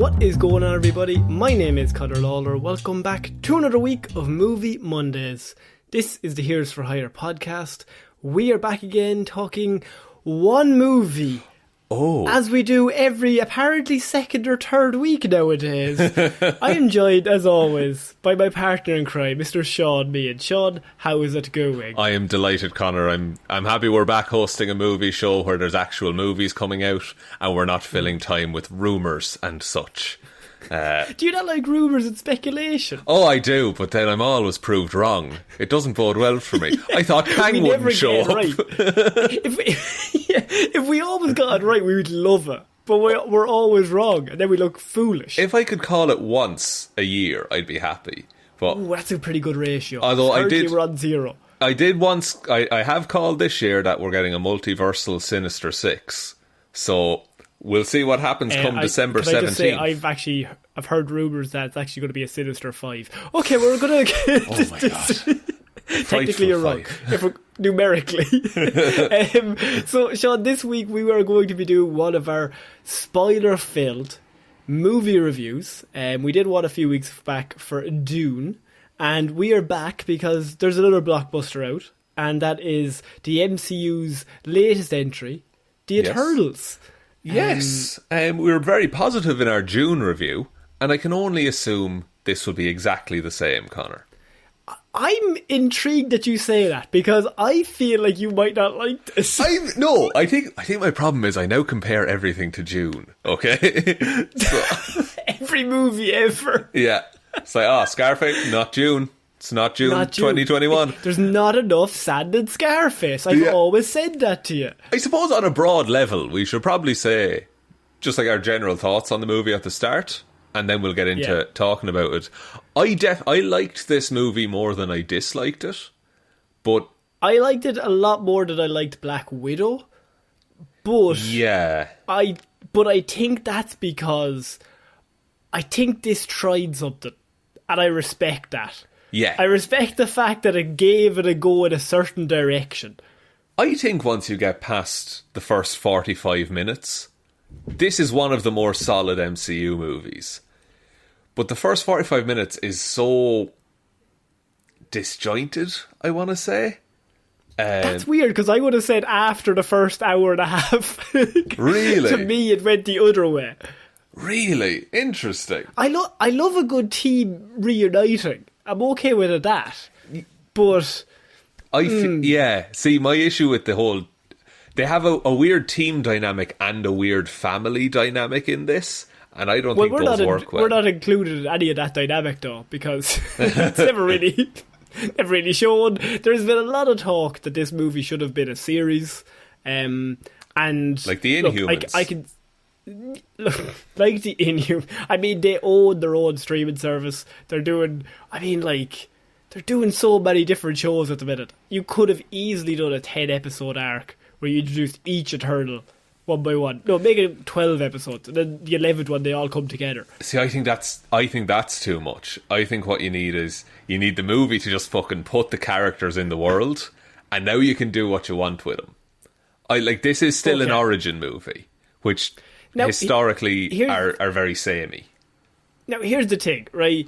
What is going on, everybody? My name is Ciara Lawler. Welcome back to another week of Movie Mondays. This is the Heroes for Hire podcast. We are back again talking one movie. Oh. As we do every apparently second or third week nowadays. I am joined, as always, by my partner in crime, Mr. Shaun Mead. Shaun, how is it going? I am delighted, Connor. I'm happy we're back hosting a movie show where there's actual movies coming out and we're not filling time with rumours and such. Do you not like rumours and speculation? Oh, I do, but then I'm always proved wrong. It doesn't bode well for me. I thought Kang wouldn't show up. Right. if we always got it right, we would love it. But we're always wrong, and then we look foolish. If I could call it once a year, I'd be happy. But ooh, that's a pretty good ratio. Although we're on zero. I did once. I have called this year that we're getting a multiversal Sinister Six. So we'll see what happens come December 17th. I just say I've heard rumours that it's actually going to be a Sinister 5. Okay, we're going to get oh my God. Technically you're wrong, numerically. So Shaun, this week we are going to be doing one of our spoiler-filled movie reviews. We did one a few weeks back for Dune, and we are back because there's another blockbuster out, and that is the MCU's latest entry, The Eternals. Yes, we were very positive in our June review, and I can only assume this will be exactly the same, Connor. I'm intrigued that you say that, because I feel like you might not like this. I think my problem is I now compare everything to June, okay? Every movie ever. Yeah. It's like, Scarface, not June. It's not June 2021. There's not enough sand in Scarface. I've always said that to you. I suppose on a broad level, we should probably say just like our general thoughts on the movie at the start, and then we'll get into talking about it. I liked this movie more than I disliked it, but I liked it a lot more than I liked Black Widow. But yeah, I think that's because I think this tried something, and I respect that. Yeah, I respect the fact that it gave it a go in a certain direction. I think once you get past the first 45 minutes, this is one of the more solid MCU movies. But the first 45 minutes is so disjointed, I want to say. That's weird, because I would have said after the first hour and a half. Really? To me, it went the other way. Really? Interesting. I love a good team reuniting. I'm okay with that. But see, my issue with the whole, they have a weird team dynamic and a weird family dynamic in this, and I don't think those work well. We're not included in any of that dynamic, though, because it's never really shown. There's been a lot of talk that this movie should have been a series, and like the Inhumans. I can look like the Inhumans. I mean, they own their own streaming service. They're doing so many different shows at the minute. You could have easily done a 10-episode arc where you introduced each Eternal one by one. No, make it 12 episodes, and then the 11th one they all come together. See, I think that's too much. I think what you need is the movie to just fucking put the characters in the world, and now you can do what you want with them. This is still an origin movie, which now, historically are very samey. Now, here's the thing, right?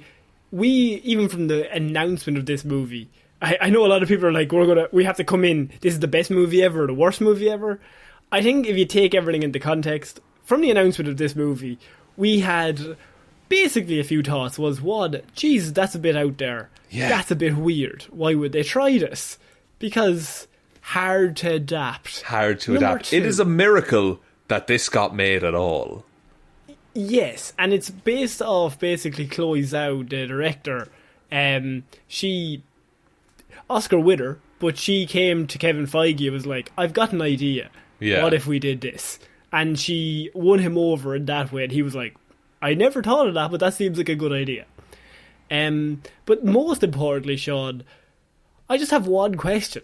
Even from the announcement of this movie, I know a lot of people are like, we have to come in, this is the best movie ever, or the worst movie ever. I think if you take everything into context, from the announcement of this movie, we had basically a few thoughts. One, Jesus, that's a bit out there. Yeah. That's a bit weird. Why would they try this? Because hard to adapt. It is a miracle that this got made at all. Yes, and it's based off basically Chloe Zhao, the director. She, Oscar winner, but she came to Kevin Feige and was like, I've got an idea. Yeah. What if we did this? And she won him over in that way, and he was like, I never thought of that, but that seems like a good idea. But most importantly, Shaun, I just have one question.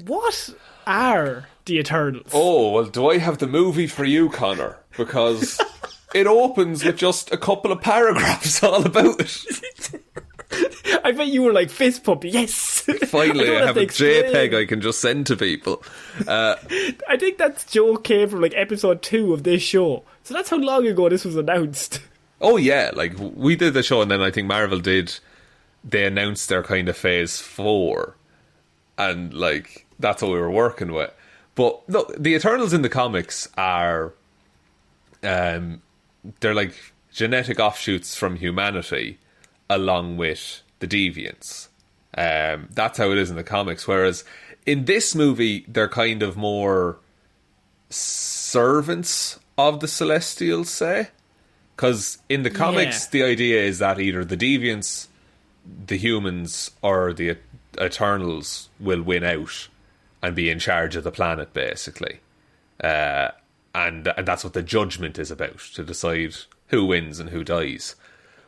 What are the Eternals? Oh, well, do I have the movie for you, Connor? Because it opens with just a couple of paragraphs all about it. I bet you were like fist pump. Yes. Finally, I have a JPEG I can just send to people. I think that joke came from like episode 2 of this show. So that's how long ago this was announced. Oh yeah, like we did the show, and then I think Marvel did. They announced their kind of Phase 4, and like that's what we were working with. But look, the Eternals in the comics are, they're like genetic offshoots from humanity, along with the Deviants. That's how it is in the comics. Whereas in this movie, they're kind of more servants of the Celestials, say. Because in the comics, the idea is that either the Deviants, the humans, or the Eternals will win out and be in charge of the planet, basically. And that's what the judgment is about, to decide who wins and who dies.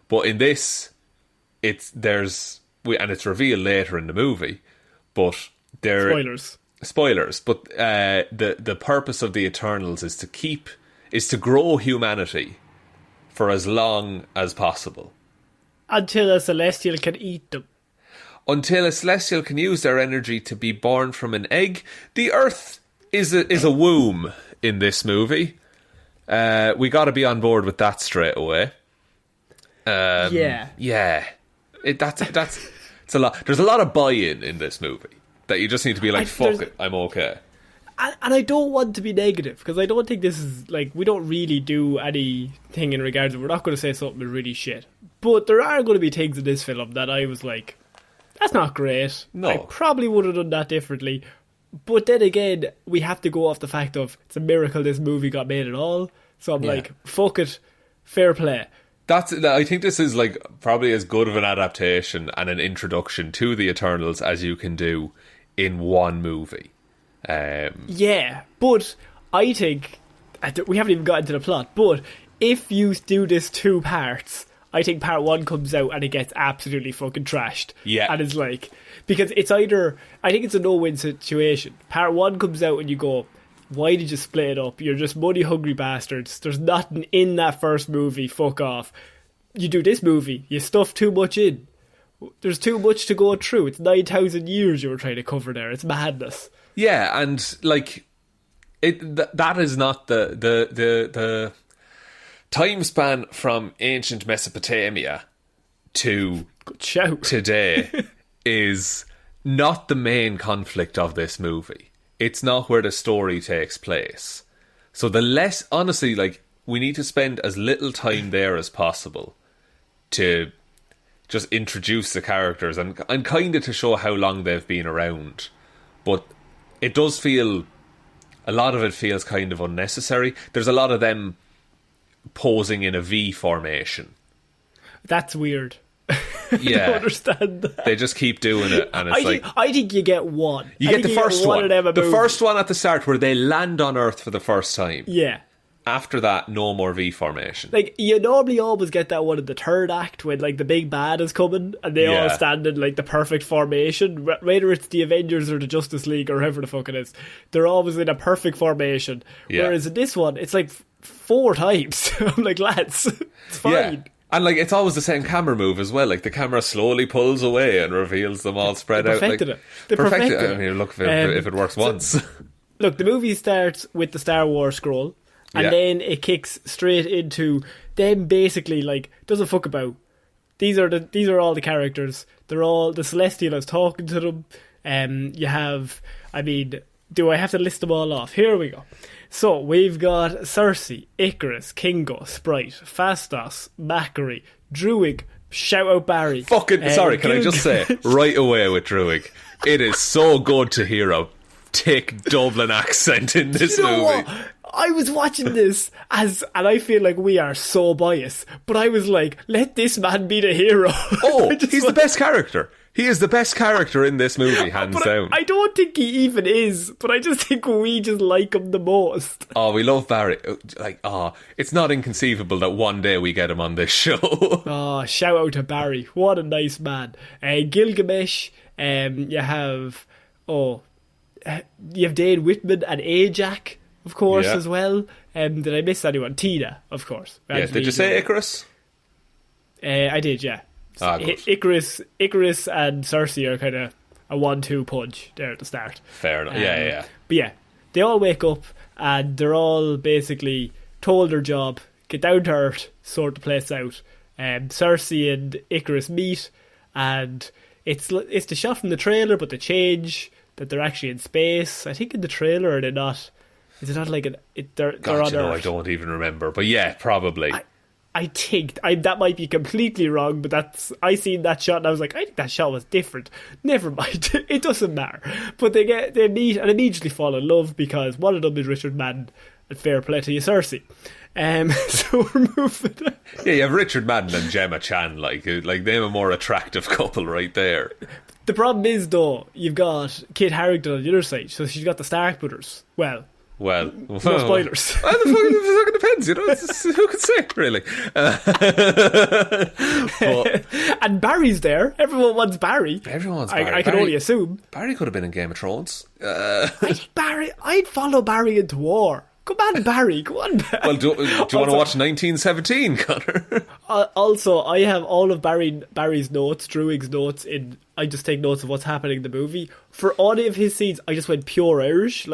But in this, it's revealed later in the movie, but spoilers. But the purpose of the Eternals is to grow humanity for as long as possible, until a Celestial can eat them. Until a Celestial can use their energy to be born from an egg. The Earth is a womb in this movie. We got to be on board with that straight away. Yeah. It's a lot. There's a lot of buy-in in this movie that you just need to be like, fuck it, I'm okay. And I don't want to be negative, because I don't think this is, like, we don't really do anything in regards of, we're not going to say something really shit. But there are going to be things in this film that I was like, that's not great. No. I probably would have done that differently. But then again, we have to go off the fact of, it's a miracle this movie got made at all. So I'm like, fuck it, fair play. I think this is like probably as good of an adaptation and an introduction to the Eternals as you can do in one movie. Yeah, but I think we haven't even got into the plot, but if you do this 2 parts, I think part 1 comes out and it gets absolutely fucking trashed. Yeah. And it's like, because it's either, I think it's a no-win situation. Part 1 comes out and you go, why did you split it up? You're just money hungry bastards. There's nothing in that first movie, fuck off. You do this movie, you stuff too much in. There's too much to go through. It's 9,000 years you were trying to cover there. It's madness. Yeah, and like that is not the time span from ancient Mesopotamia to today is not the main conflict of this movie. It's not where the story takes place. So honestly, like, we need to spend as little time there as possible to just introduce the characters and kind of to show how long they've been around. But it does feel, a lot of it feels kind of unnecessary. There's a lot of them posing in a V formation. That's weird. Yeah. I don't understand that. They just keep doing it, and it's I think you get one. You get the first one. The first one at the start where they land on Earth for the first time. Yeah. After that, no more V formation. Like, you normally always get that one in the third act when, like, the big bad is coming and they all stand in, like, the perfect formation. Whether it's the Avengers or the Justice League or whoever the fuck it is, they're always in a perfect formation. Yeah. Whereas in this one, it's like 4 times. I'm like, lads, it's fine. Yeah. And, like, it's always the same camera move as well. Like, the camera slowly pulls away and reveals them all spread out. They perfected it. I mean, look, if it works once. Look, the movie starts with the Star Wars scroll. And then it kicks straight into them basically, like, doesn't fuck about. These are all the characters. They're all, the Celestial is talking to them. You have, I mean, do I have to list them all off? Here we go. So we've got Cersei, Icarus, Kingo, Sprite, Phastos, Macquarie, Druig, shout out Barry. Sorry, can I just say right away with Druig, it is so good to hear a thick Dublin accent in this movie. What? I was watching this and I feel like we are so biased, but I was like, let this man be the hero. Oh, he's the best character. He is the best character in this movie, hands down. I don't think he even is, but I just think we just like him the most. Oh, we love Barry. Like, it's not inconceivable that one day we get him on this show. Oh, shout out to Barry. What a nice man. Gilgamesh, you have Dane Whitman and Ajax, of course, as well. Did I miss anyone? Tina, of course. Yeah, did you say Icarus? I did, yeah. Icarus and Cersei are kind of a 1-2 punch there at the start. Fair enough. Yeah. But yeah, they all wake up and they're all basically told their job, get down to earth, sort the place out. Cersei and Icarus meet, and it's the shot from the trailer, but the change that they're actually in space. I think in the trailer, are they not? Is it not like they're on Earth? I don't even remember, but yeah, probably. I think that might be completely wrong, but I seen that shot and I was like, I think that shot was different. Never mind, it doesn't matter. But they meet and immediately fall in love because one of them is Richard Madden, and fair play to you, Cersei. So we're moving. Yeah, you have Richard Madden and Gemma Chan, like they're a more attractive couple right there. The problem is though, you've got Kit Harington on the other side, so she's got the Stark brothers. Well, no spoilers. It fucking depends, you know. Who can say, really? And Barry's there. Everyone wants Barry. Everyone wants Barry. I can only assume. Barry could have been in Game of Thrones. I think I'd follow Barry into war. Come on, Barry. Come on, Barry. Well, do you want to watch 1917, Connor? Also, I have all of Barry's notes, Drewig's notes. I just take notes of what's happening in the movie. For all of his scenes, I just went pure Irish.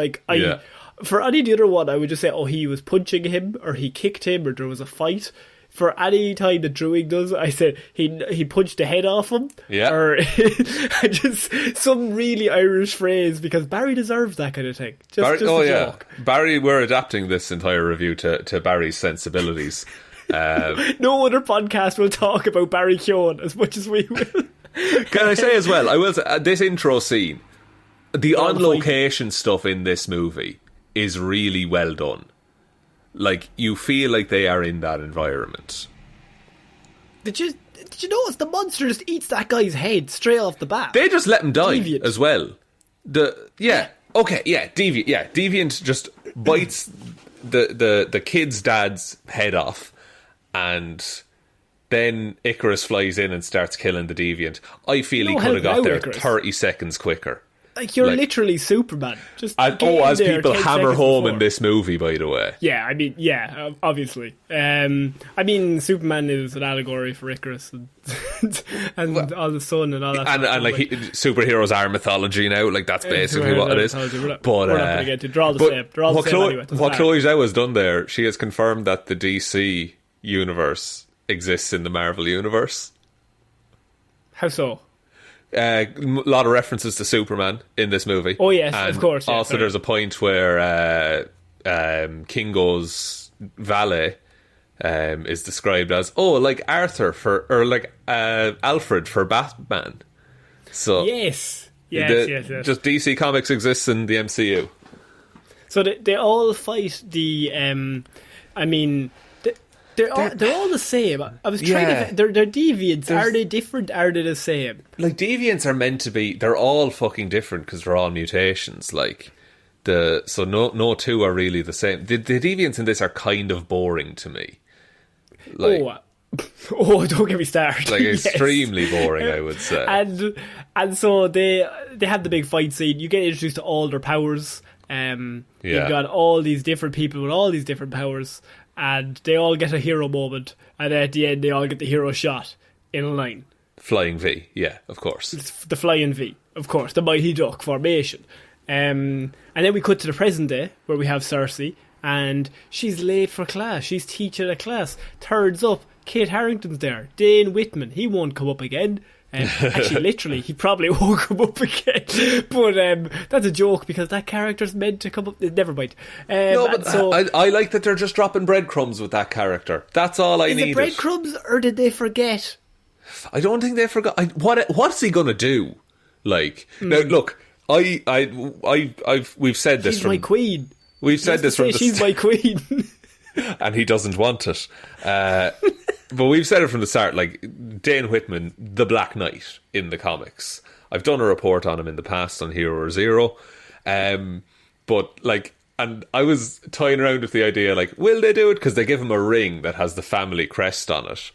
For any of the other one, I would just say, oh, he was punching him, or he kicked him, or there was a fight. For any time that Drewig does, I said he punched the head off him. Yeah. Or just some really Irish phrase, because Barry deserves that kind of thing. Just a joke. Barry, we're adapting this entire review to Barry's sensibilities. No other podcast will talk about Barry Keoghan as much as we will. Can I say as well, I will say, this intro scene, the on-location stuff in this movie is really well done. Like, you feel like they are in that environment. Did you notice the monster just eats that guy's head straight off the bat? They just let him die as well. Deviant just bites the kid's dad's head off, and then Icarus flies in and starts killing the Deviant. I feel he could have got there Icarus. 30 seconds quicker. Like, you're literally Superman. Just as people hammer home in this movie, by the way. Yeah, obviously. Superman is an allegory for Icarus and all the sun and all that. And superheroes are mythology now. Like, that's basically what it is. We're not going to get to draw the same. What Chloe Zhao has done there, she has confirmed that the DC universe exists in the Marvel universe. How so? A lot of references to Superman in this movie. Oh yes, and of course. Yeah, also, there's a point where Kingo's valet is described as like Arthur Alfred for Batman. So yes. Just DC Comics exists in the MCU. So they all fight the. They're all the same. I was trying to... They're deviants. Are they different? Are they the same? Like, deviants are meant to be... They're all fucking different because they're all mutations. Like, so no two are really the same. The deviants in this are kind of boring to me. Like, don't get me started. Like, extremely boring, I would say. And so they have the big fight scene. You get introduced to all their powers. You've got all these different people with all these different powers, and they all get a hero moment, and at the end they all get the hero shot in a line. Flying V, yeah, of course. It's the flying V, of course, the Mighty Duck formation. And then we cut to the present day, where we have Cersei, and she's late for class. She's teaching a class. Turns up, Kit Harington's there. Dane Whitman, he won't come up again. Actually, literally, he probably won't come up again. But that's a joke, because that character's meant to come up. Never mind. I like that they're just dropping breadcrumbs with that character. That's all I needed. Is it breadcrumbs, or did they forget? I don't think they forgot. What's he gonna do? Like, now, look, we've said this. She's my queen. We've said this from the she's my queen. And he doesn't want it. But we've said it from the start, like, Dane Whitman, the Black Knight in the comics. I've done a report on him in the past on Hero or Zero. But, like, and I was toying around with the idea, like, will they do it? Because they give him a ring that has the family crest on it.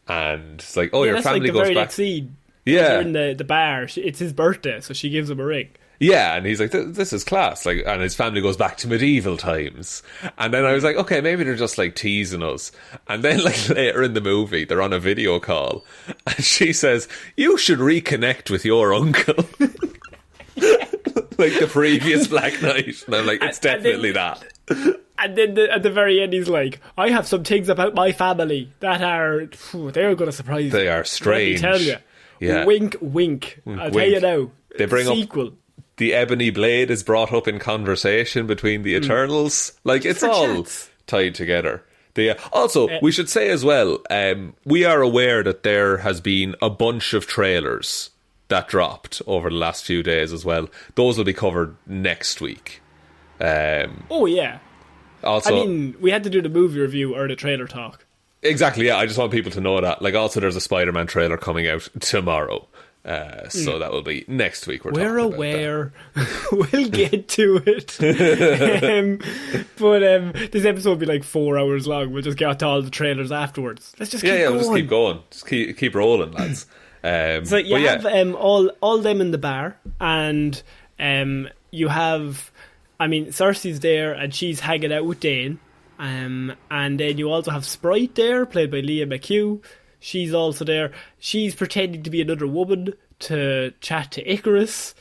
And it's like, your family goes back. Next scene. Yeah. They're in the bar. It's his birthday, so she gives him a ring. Yeah, and he's like, this is class. Like, and his family goes back to medieval times. And then I was like, okay, maybe they're just, like, teasing us. And then, like, later in the movie, they're on a video call, and she says, you should reconnect with your uncle. Like the previous Black Knight. And I'm like, it's definitely that. And then at the very end, he's like, I have some things about my family that are, they're going to surprise you. They are strange. Let me tell you. Yeah. Wink, wink. I'll tell you now. They bring sequel. up the Ebony Blade is brought up in conversation between the Eternals. Like, it's all tied together. Also, we should say as well, we are aware that there has been a bunch of trailers that dropped over the last few days as well. Those will be covered next week. Oh, yeah. Also, I mean, we had to do the movie review or the trailer talk. Exactly, yeah. I just want people to know that. Like, also, there's a Spider-Man trailer coming out tomorrow. So that will be next week. We're aware. We'll get to it. But this episode will be like 4 hours long. We'll just get to all the trailers afterwards. Let's just keep going. We'll just keep going. Just keep rolling, lads. So you have all them in the bar, and you have, I mean, Cersei's there, and she's hanging out with Dane. And then you also have Sprite there, played by Leah McHugh. She's also there. She's pretending to be another woman to chat to Icarus.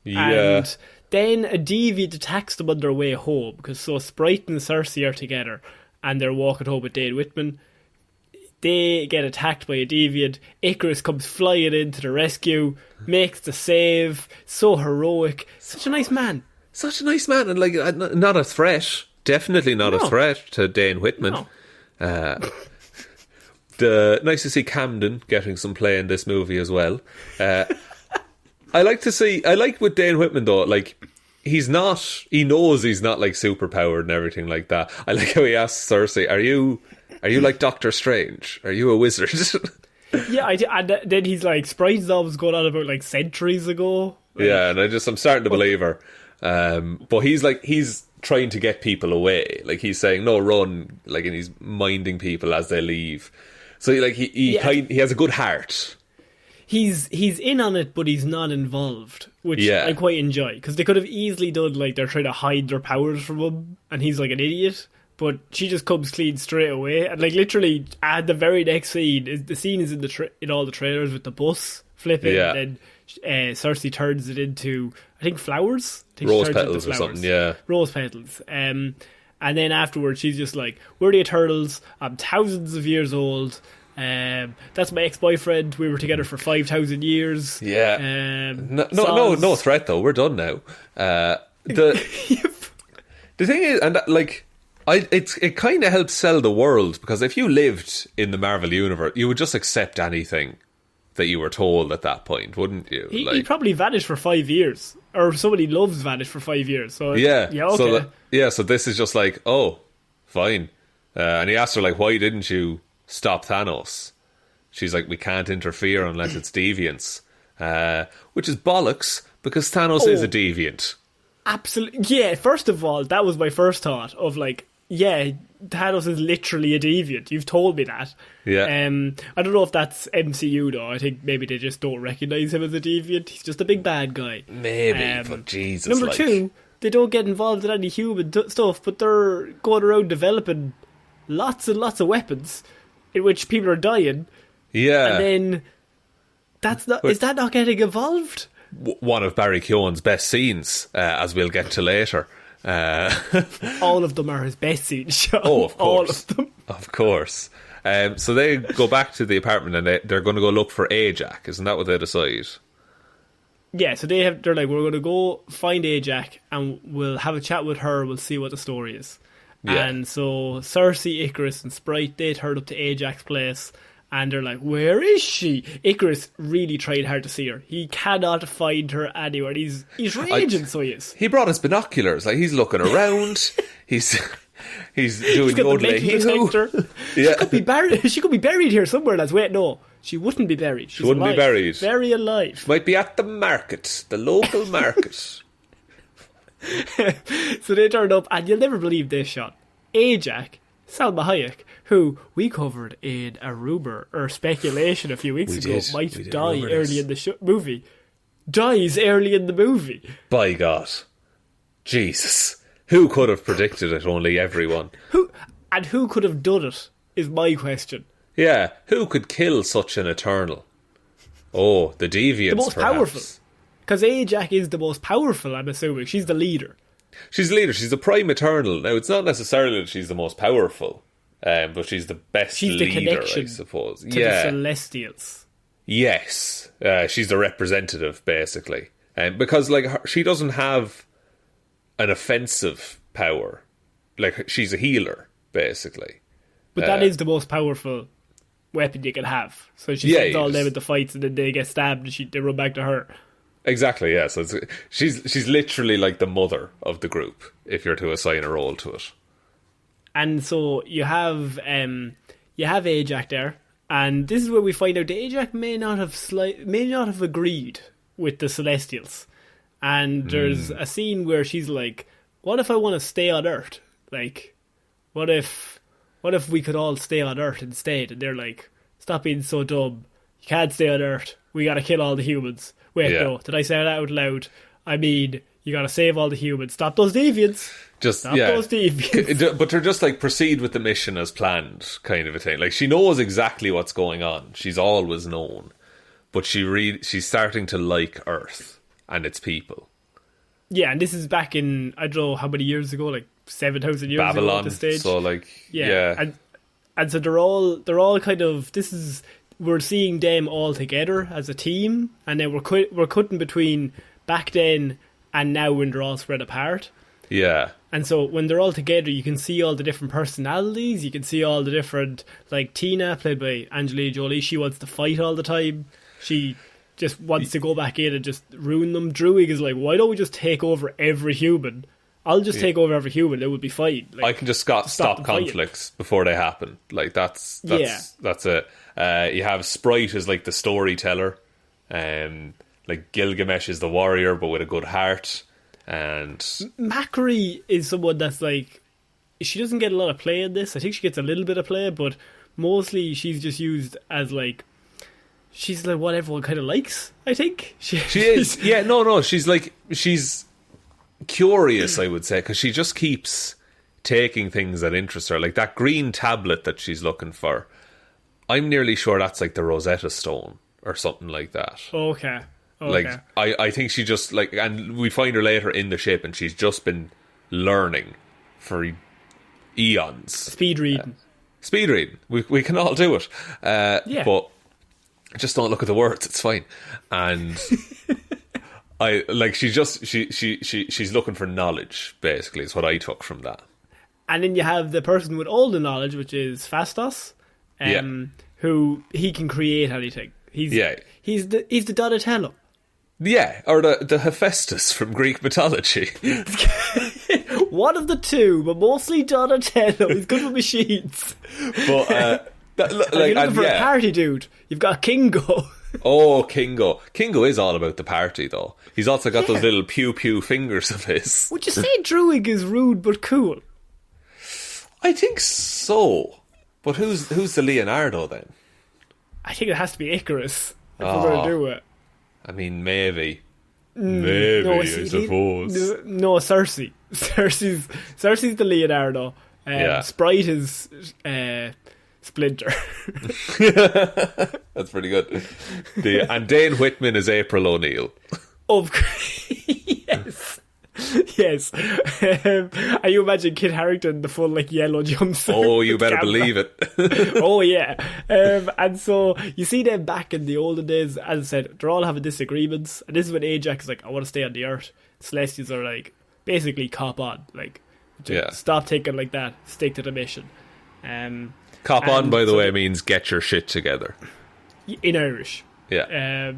Yeah. And then a deviant attacks them on their way home. Because so Sprite and Cersei are together. And they're walking home with Dane Whitman. They get attacked by a deviant. Icarus comes flying in to the rescue. Makes the save. So heroic. Such a nice man. Such a nice man. And like, not a threat. Definitely not a threat to Dane Whitman. No. Nice to see Camden getting some play in this movie as well. I like with Dane Whitman though, like, he knows he's not like super powered and everything like that. I like how he asks Cersei, are you like Doctor Strange? Are you a wizard? Yeah, and then he's like, Sprite's always going on about like centuries ago. Like, yeah, and I'm starting to believe her. But he's trying to get people away. Like, he's saying, no, run, like, and he's minding people as they leave. So he has a good heart. He's in on it, but he's not involved, which I quite enjoy, because they could have easily done like they're trying to hide their powers from him, and he's like an idiot. But she just comes clean straight away, and like literally at the very next scene, the scene is in all the trailers with the bus flipping, and then Cersei turns it into, I think, flowers, rose petals or something, rose petals. And then afterwards, she's just like, we're the Eternals. I'm thousands of years old. That's my ex-boyfriend. We were together for 5,000 years. Yeah. No threat though. We're done now. The thing is, and like, it kind of helps sell the world, because if you lived in the Marvel universe, you would just accept anything that you were told at that point, wouldn't you? He probably vanished for 5 years, or somebody loves vanished for 5 years. So okay. So this is just like, oh, fine. And he asked her, like, why didn't you stop Thanos? She's like, we can't interfere unless it's deviants, which is bollocks, because Thanos is a deviant. Absolutely, yeah. First of all, that was my first thought of like, yeah, Thanos is literally a deviant. You've told me that. Yeah. I don't know if that's MCU though. I think maybe they just don't recognise him as a deviant. He's just a big bad guy. Maybe, but Jesus. Number two, they don't get involved in any human stuff, but they're going around developing lots and lots of weapons in which people are dying. Yeah. And then is that not getting involved? One of Barry Keoghan's best scenes, as we'll get to later. All of them are his best scenes, Shaun. Oh, of course. All of them. Of course. So they go back to the apartment and they're going to go look for Ajax. Isn't that what they decide? Yeah, so they're like, we're going to go find Ajax and we'll have a chat with her. We'll see what the story is. Yeah. And so Cersei, Icarus and Sprite, they turn up to Ajax's place and they're like, where is she? Icarus really tried hard to see her. He cannot find her anywhere. He's raging, so he is. He brought his binoculars. Like, he's looking around. He's doing the metal detector. Yeah. She could be buried. She could be buried here somewhere, lads. Wait, no. She wouldn't be buried. She wouldn't be buried. Very alive. She might be at the market. The local market. So they turned up, and you'll never believe this shot. Ajax, Salma Hayek, who we covered in a rumour or speculation a few weeks ago, might die early in the movie, dies early in the movie. By God. Jesus. Who could have predicted it? Only everyone. Who could have done it, is my question. Yeah, who could kill such an Eternal? Oh, the Deviants, the most perhaps. Powerful. Because Ajax is the most powerful, I'm assuming. She's the leader. She's a leader. She's a prime eternal. Now, it's not necessarily that she's the most powerful, but she's the best she's the leader, connection I suppose. to the Celestials. Yes. She's the representative, basically. Because, like, she doesn't have an offensive power. Like, she's a healer, basically. But that is the most powerful weapon you can have. So she sends all them at the fights, and then they get stabbed, and they run back to her. Exactly, yeah. So she's literally like the mother of the group, if you're to assign a role to it. And so you have Ajax there, and this is where we find out that Ajax may not have agreed with the Celestials. And there's a scene where she's like, "What if I want to stay on Earth? Like, what if we could all stay on Earth instead?" And they're like, "Stop being so dumb. You can't stay on Earth. We gotta kill all the humans." Wait, no, did I say that out loud? I mean, you gotta save all the humans. Stop those deviants. Stop those deviants. But they're just like, proceed with the mission as planned, kind of a thing. Like, she knows exactly what's going on. She's always known. But she's starting to like Earth and its people. Yeah, and this is back in, I don't know how many years ago, like 7,000 years Babylon, ago at this stage. So like, yeah. And so they're all kind of, we're seeing them all together as a team, and then we're cutting between back then and now when they're all spread apart. Yeah. And so when they're all together, you can see all the different personalities. You can see all the different, like Tina, played by Angelina Jolie, she wants to fight all the time. She just wants to go back in and just ruin them. Druig is like, why don't we just take over every human? I'll just take over every human. It would be fine. Like, I can just stop conflicts before they happen. Like, that's it. You have Sprite as like the storyteller, like Gilgamesh is the warrior, but with a good heart. And Macri is someone that's like, she doesn't get a lot of play in this. I think she gets a little bit of play, but mostly she's just used as like, she's like what everyone kind of likes. I think she is. Yeah, no. She's curious, I would say, because she just keeps taking things that interest her, like that green tablet that she's looking for. I'm nearly sure that's like the Rosetta Stone or something like that. Okay. Like, I think she just, like, and we find her later in the ship, and she's just been learning for eons. Speed reading. We can all do it. But just don't look at the words. It's fine. And she's looking for knowledge, basically, is what I took from that. And then you have the person with all the knowledge, which is Fastos, who he can create anything. He's the Donatello. Yeah, or the Hephaestus from Greek mythology. One of the two, but mostly Donatello. He's good with machines. But you're looking for a party dude. You've got Kingo. Oh, Kingo. Kingo is all about the party, though. He's also got those little pew-pew fingers of his. Would you say Druig is rude but cool? I think so. But who's the Leonardo, then? I think it has to be Icarus, if we're going to do it. I mean, maybe. I suppose. No, Cersei. Cersei's the Leonardo. Sprite is Splinter. That's pretty good. And Dane Whitman is April O'Neil. Yes. Yes. And you imagine Kit Harington, the full like yellow jumpsuit. Oh, you better believe it. Oh yeah. And so you see them back in the olden days. As I said, they're all having disagreements, and this is when Ajax is like, I want to stay on the Earth. Celestials are like, basically cop on, like, stop thinking like that, stick to the mission. Cop on, by the way, means get your shit together in Irish. Yeah.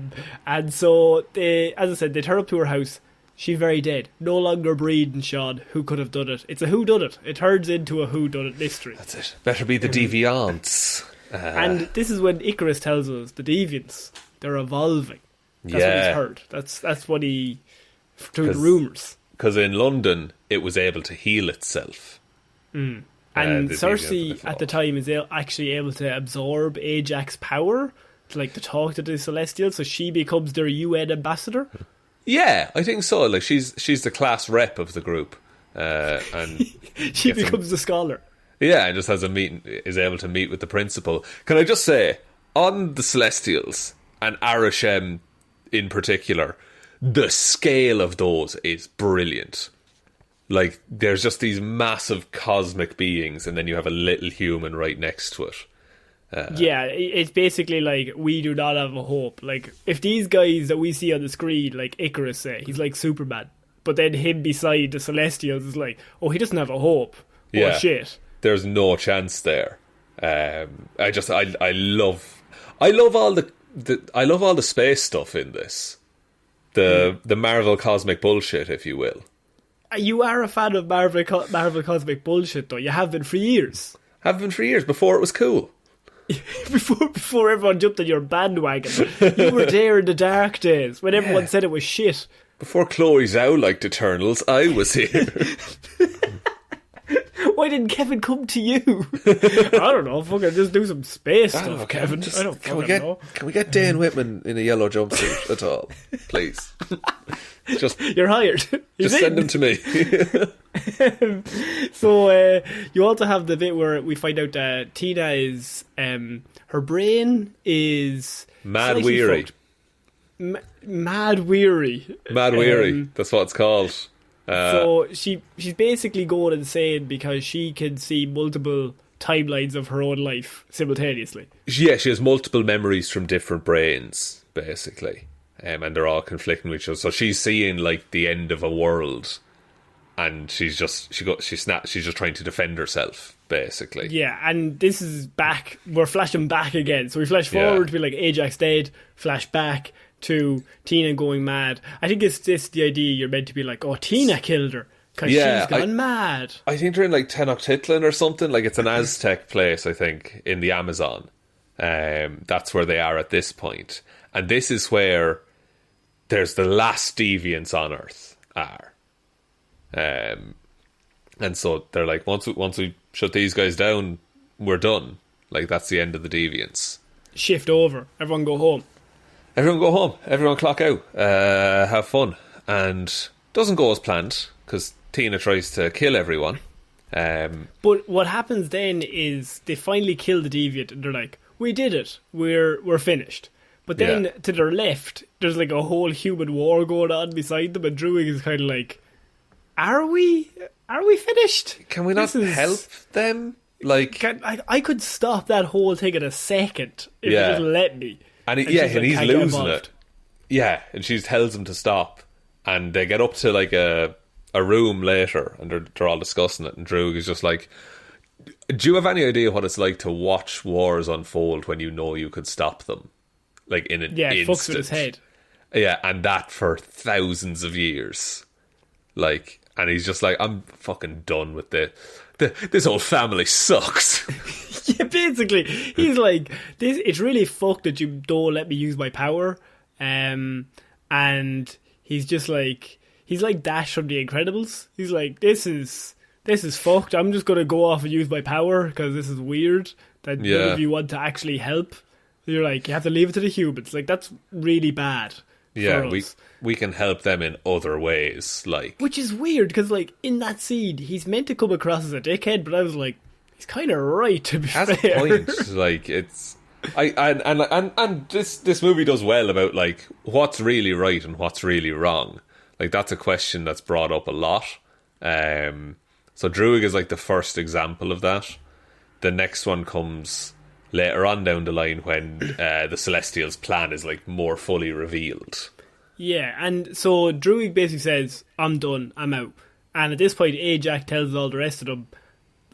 And so they, as I said, they turn up to her house. She's very dead. No longer breathing, Shaun. Who could have done it? It's a whodunit. It turns into a whodunit mystery. That's it. Better be the deviants. And this is when Icarus tells us the deviants, they're evolving. That's what he's heard. That's what he, through the rumours. Because in London, it was able to heal itself. And Cersei at the time is actually able to absorb Ajax's power, to talk to the Celestials, so she becomes their UN ambassador. Yeah, I think so. Like, she's the class rep of the group, and she becomes the scholar. Yeah, and just has a meeting, is able to meet with the principal. Can I just say, on the Celestials and Arishem in particular, the scale of those is brilliant. Like, there's just these massive cosmic beings, and then you have a little human right next to it. Yeah, it's basically like, we do not have a hope. Like, if these guys that we see on the screen, like Icarus say, he's like Superman, but then him beside the Celestials is like, oh, he doesn't have a hope. Yeah, oh shit, there's no chance there. I love all the space stuff in this, the Marvel cosmic bullshit, if you will. You are a fan of Marvel cosmic bullshit, though. You have been for years. Have been for years, before it was cool. before everyone jumped on your bandwagon. You were there in the dark days when everyone said it was shit. Before Chloe Zhao liked Eternals, I was here. Why didn't Kevin come to you? I don't know. Fucking just do some space stuff, Kevin. I don't fucking know. Can we get Dan Whitman in a yellow jumpsuit at all, please? Just you're hired. Just send him to me. So you also have the bit where we find out that Tina is her brain is mad weary. Mad weary. Mad weary. That's what it's called. So she's basically going insane because she can see multiple timelines of her own life simultaneously. Yeah, she has multiple memories from different brains, basically. And they're all conflicting with each other. So she's seeing like the end of a world, and she's just trying to defend herself, basically. Yeah, and this is back. We're flashing back again. So we flash forward to be like Ajax dead, flash back to Tina going mad. I think it's this the idea you're meant to be like, oh, Tina killed her because she's gone mad. I think they're in like Tenochtitlan or something. Like, it's an Aztec place, I think, in the Amazon. That's where they are at this point. And this is where there's the last deviants on Earth are. And so they're like, once we shut these guys down, we're done. Like, that's the end of the deviants. Shift over. Everyone go home. Everyone go home. Everyone clock out. Have fun. And doesn't go as planned, because Tina tries to kill everyone. But what happens then is they finally kill the deviant, and they're like, we did it. We're finished. But then to their left, there's like a whole human war going on beside them, and Druig is kind of like, are we finished? Can we not help them? Like, I could stop that whole thing in a second if you just let me. And he's losing it. Yeah, and she tells him to stop. And they get up to like a room later, and they're all discussing it. And Druig is just like, do you have any idea what it's like to watch wars unfold when you know you could stop them? Like, in an instant. It fucks with his head. Yeah, and that for thousands of years. Like, and he's just like, I'm fucking done with this whole family sucks. Yeah, basically, he's like, this. It's really fucked that you don't let me use my power. And he's just like, he's like Dash from The Incredibles. He's like, this is fucked. I'm just gonna go off and use my power because this is weird. That none of you want to actually help. You're like, you have to leave it to the humans. Like, that's really bad. Yeah, we can help them in other ways, like, which is weird because, like, in that scene, he's meant to come across as a dickhead, but I was like, he's kind of right, to be fair. Has a point. Like, it's and this movie does well about like what's really right and what's really wrong. Like, that's a question that's brought up a lot. So Druig is like the first example of that. The next one comes later on down the line when the Celestials' plan is like more fully revealed. Yeah, and so Druig basically says, I'm done, I'm out. And at this point, Ajax tells all the rest of them,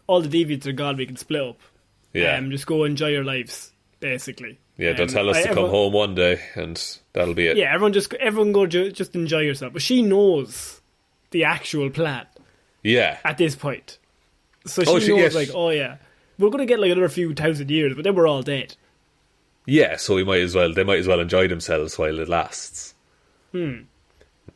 all the deviants are gone, we can split up. Yeah. Just go enjoy your lives, basically. Yeah, they'll tell us to come home one day, and that'll be it. Yeah, everyone go just enjoy yourself. But she knows the actual plan. Yeah. At this point. So she knows, like, oh yeah, we're going to get like another few thousand years, but then we're all dead. Yeah, so they might as well enjoy themselves while it lasts.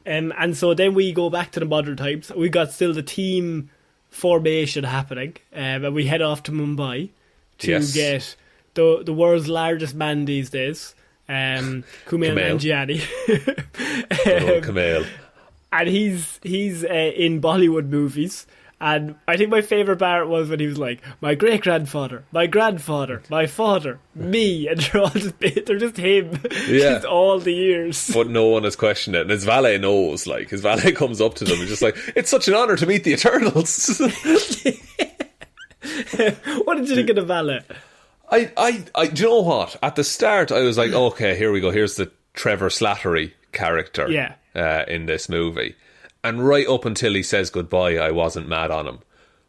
And so then we go back to the modern times. We got still the team formation happening, and we head off to Mumbai to get the world's largest man these days, Kumail Nanjiani. Kumail. And he's in Bollywood movies, And I think my favourite part was when he was like, my great-grandfather, my grandfather, my father, me, and they're just him. Yeah. Just all the years. But no one has questioned it. And his valet knows, like, his valet comes up to them and just like, it's such an honour to meet the Eternals. What did you think of the valet? Do you know what? At the start, I was like, okay, here we go. Here's the Trevor Slattery character in this movie. And right up until he says goodbye, I wasn't mad on him.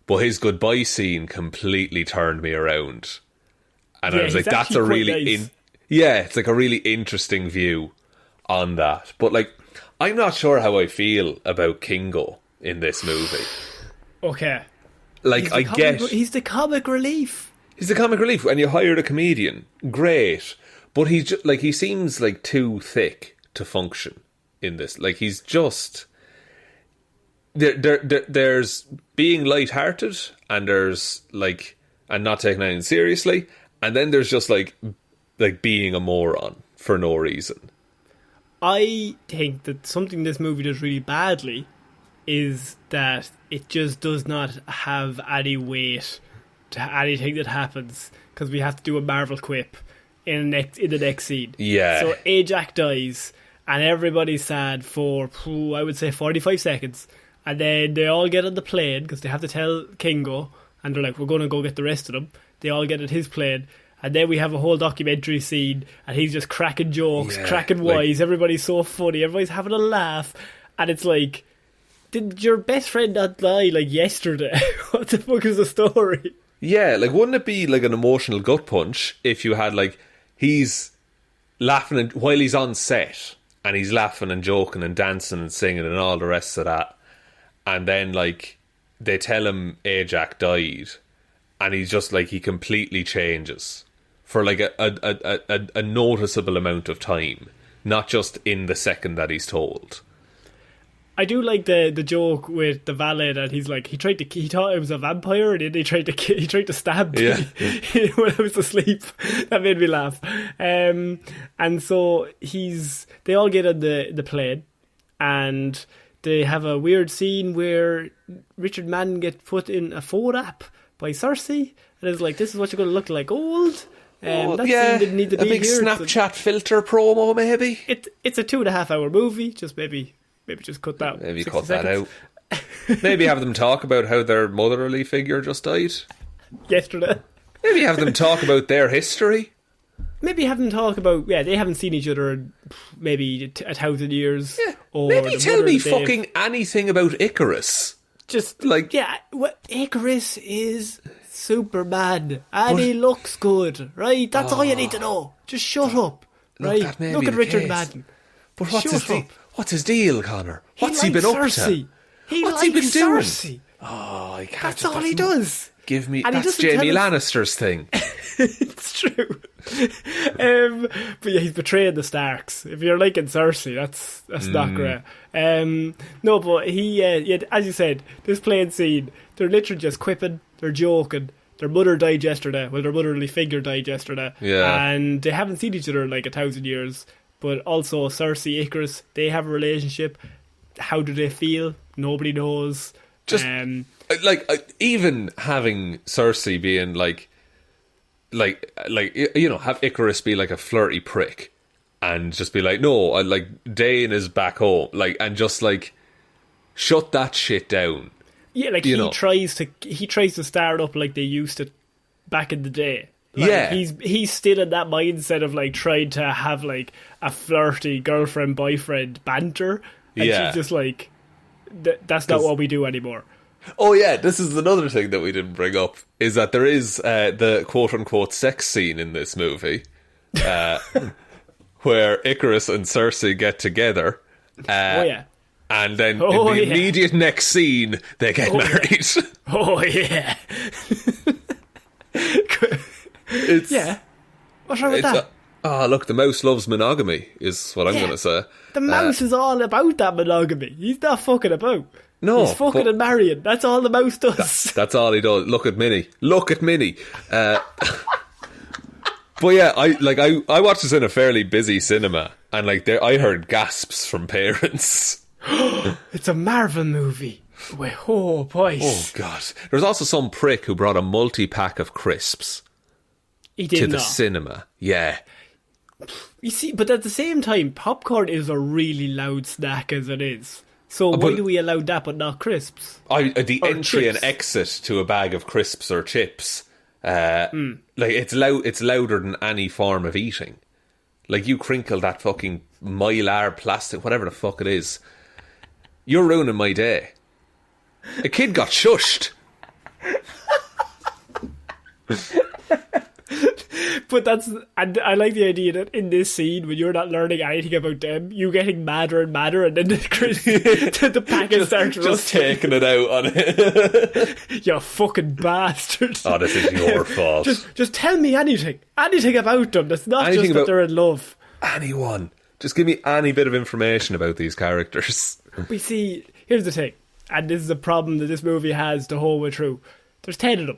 But his goodbye scene completely turned me around. And I was like, that's a really... nice. It's like a really interesting view on that. But like, I'm not sure how I feel about Kingo in this movie. Okay. Like, He's the comic relief. He's the comic relief. And you hired a comedian. Great. But he's just, like, he seems like too thick to function in this. Like, he's just... There's being lighthearted, and there's like, and not taking anything seriously, and then there's just like being a moron for no reason. I think that something this movie does really badly is that it just does not have any weight to anything that happens, because we have to do a Marvel quip in the next scene. Yeah. So Ajax dies, and everybody's sad for I would say 45 seconds. And then they all get on the plane, because they have to tell Kingo, and they're like, we're going to go get the rest of them. They all get on his plane, and then we have a whole documentary scene, and he's just cracking jokes, cracking wise, everybody's so funny, everybody's having a laugh, and it's like, did your best friend not die like yesterday? What the fuck is the story? Yeah, like, wouldn't it be like an emotional gut punch if you had like, he's laughing while he's on set, and he's laughing and joking and dancing and singing and all the rest of that. And then, like, they tell him Ajax died, and he's just, like, he completely changes for, like, a noticeable amount of time, not just in the second that he's told. I do like the joke with the valet that he's like, he thought it was a vampire, and then he tried to stab me when I was asleep. That made me laugh. And so they all get on the plane, and they have a weird scene where Richard Madden gets put in a photo app by Cersei, and it's like, this is what you're going to look like old. That scene didn't need to be a big here. Snapchat filter promo, maybe. It's a 2.5 hour movie. Just maybe just cut that. Maybe cut that out. Maybe have them talk about how their motherly figure just died yesterday. Maybe have them talk about their history. Maybe have them talk about, they haven't seen each other in maybe 1,000 years. Yeah. Or maybe tell me fucking anything about Icarus. Just like, Icarus is Superman, and he looks good, right? That's all you need to know. Just shut up, right? Look at Richard Madden. But what's his deal, Connor? What's he been up to? What's he been doing? Cersei. Oh, I can't. That's all he does. Give me. That's Jamie Lannister's thing. It's true. But yeah, he's betraying the Starks. If you're liking Cersei, that's not great. No, but he, as you said, this plane scene, they're literally just quipping, they're joking. Their mother died yesterday. Well, their motherly figure died yesterday. Yeah. And they haven't seen each other in like 1,000 years. But also, Cersei, Icarus, they have a relationship. How do they feel? Nobody knows. Just even having Cersei being like have Icarus be like a flirty prick, and just be like, no, Dane is back home, and just shut that shit down. Yeah, he tries to start up like they used to back in the day. He's still in that mindset of trying to have a flirty girlfriend boyfriend banter, and she's just like, that's not what we do anymore. Oh yeah, this is another thing that we didn't bring up, is that there is the quote-unquote sex scene in this movie where Icarus and Cersei get together. And then in the immediate next scene, they get married. Oh yeah. What's wrong with that? Look, the mouse loves monogamy, is what I'm going to say. The mouse is all about that monogamy. He's not fucking about. No, he's fucking and marrying. That's all the mouse does. That's all he does. Look at Minnie. But yeah, I watched this in a fairly busy cinema, and I heard gasps from parents. It's a Marvel movie. Wait, oh, boys. Oh, God. There's also some prick who brought a multi-pack of crisps He did to not. the cinema. Yeah. You see, but at the same time, popcorn is a really loud snack as it is. So why do we allow that but not crisps? The Or entry chips. and exit to a bag of crisps or chips, like it's louder than any form of eating. Like, you crinkle that fucking mylar plastic, whatever the fuck it is. You're ruining my day. A kid got shushed. But and I like the idea that in this scene, when you're not learning anything about them, you getting madder and madder, and then the packet starts Just rusting. taking it out on it. You fucking bastard. Oh, this is your fault. Just tell me anything about them. That's not Anything just that about- they're in love. Anyone. Just give me any bit of information about these characters. We see, here's the thing, and this is a problem that this movie has the whole way through. There's 10 of them.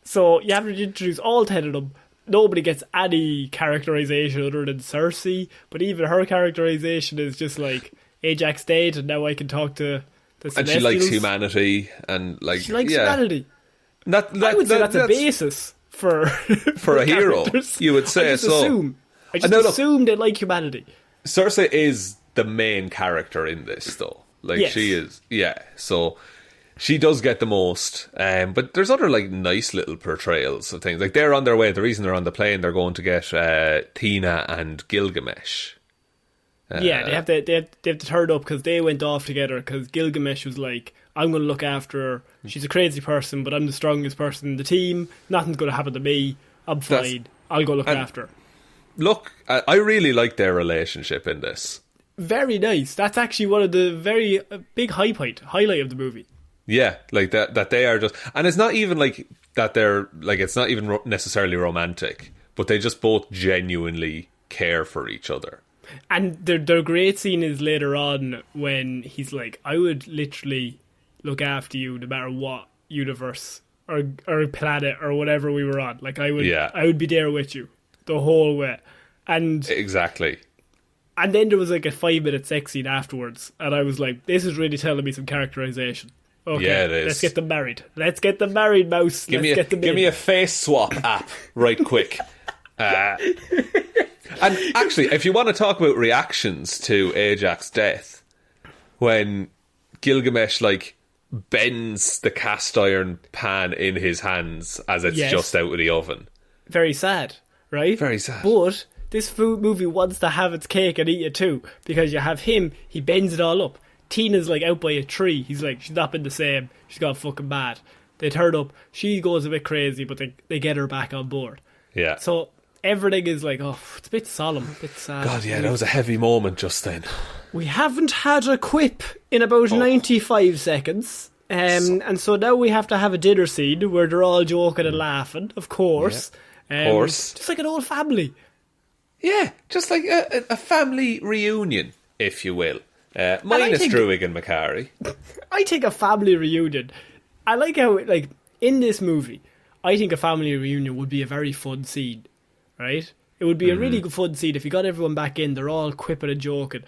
So you have to introduce all 10 of them. Nobody gets any characterization other than Cersei, but even her characterization is just like, Ajax dead, and now I can talk to the Celestials. And she likes humanity, and like, She likes humanity. I would say that's a basis for a hero. characters. You would say I just so. assume they like humanity. Cersei is the main character in this, though. Like, Yes. she is, yeah. So she does get the most, but there's other like nice little portrayals of things. Like, they're on their way. The reason they're on the plane, they're going to get Tina and Gilgamesh. Yeah, they have to turn up because they went off together. Because Gilgamesh was like, "I'm going to look after her. She's a crazy person, but I'm the strongest person in the team. Nothing's going to happen to me. I'm fine. I'll go look after her." Look, I really like their relationship in this. Very nice. That's actually one of the very big highlight of the movie. Yeah, like that they are just, and it's not even like that they're like, it's not even necessarily romantic, but they just both genuinely care for each other. And their great scene is later on when he's like, "I would literally look after you no matter what universe or planet or whatever we were on. Like, I would be there with you the whole way." And Exactly. And then there was like a 5-minute sex scene afterwards, and I was like, "This is really telling me some characterization." Okay, Yeah, it is. Let's get them married. Let's get them married, mouse. Give me a face swap app right quick. And actually, if you want to talk about reactions to Ajax's death, when Gilgamesh like bends the cast iron pan in his hands as it's just out of the oven. Very sad, right? Very sad. But this movie wants to have its cake and eat it too, because you have him, he bends it all up. Tina's like out by a tree. He's like, she's not been the same. She's got fucking mad. They turn up. She goes a bit crazy, but they get her back on board. Yeah. So everything is like, oh, it's a bit solemn, a bit sad. God, yeah, that was a heavy moment just then. We haven't had a quip in about 95 seconds. And so now we have to have a dinner scene where they're all joking and laughing, of course. Of course. Just like an old family. Yeah, just like a family reunion, if you will. Minus Druig and Macari. I think a family reunion, I like how, like, in this movie, I think a family reunion would be a very fun scene, right? It would be a really good fun scene if you got everyone back in, they're all quipping and joking.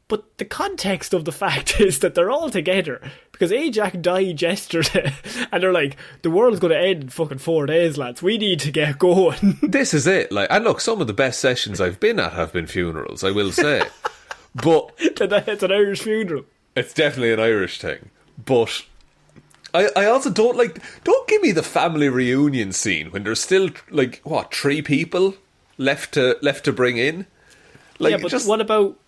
But the context of the fact is that they're all together because Ajax died yesterday and they're like, the world's going to end in fucking 4 days, lads. We need to get going. This is it. Like, and look, some of the best sessions I've been at have been funerals, I will say. But it's an Irish funeral. It's definitely an Irish thing. But I also don't give me the family reunion scene when there's still like 3 people left to bring in. Like, yeah, but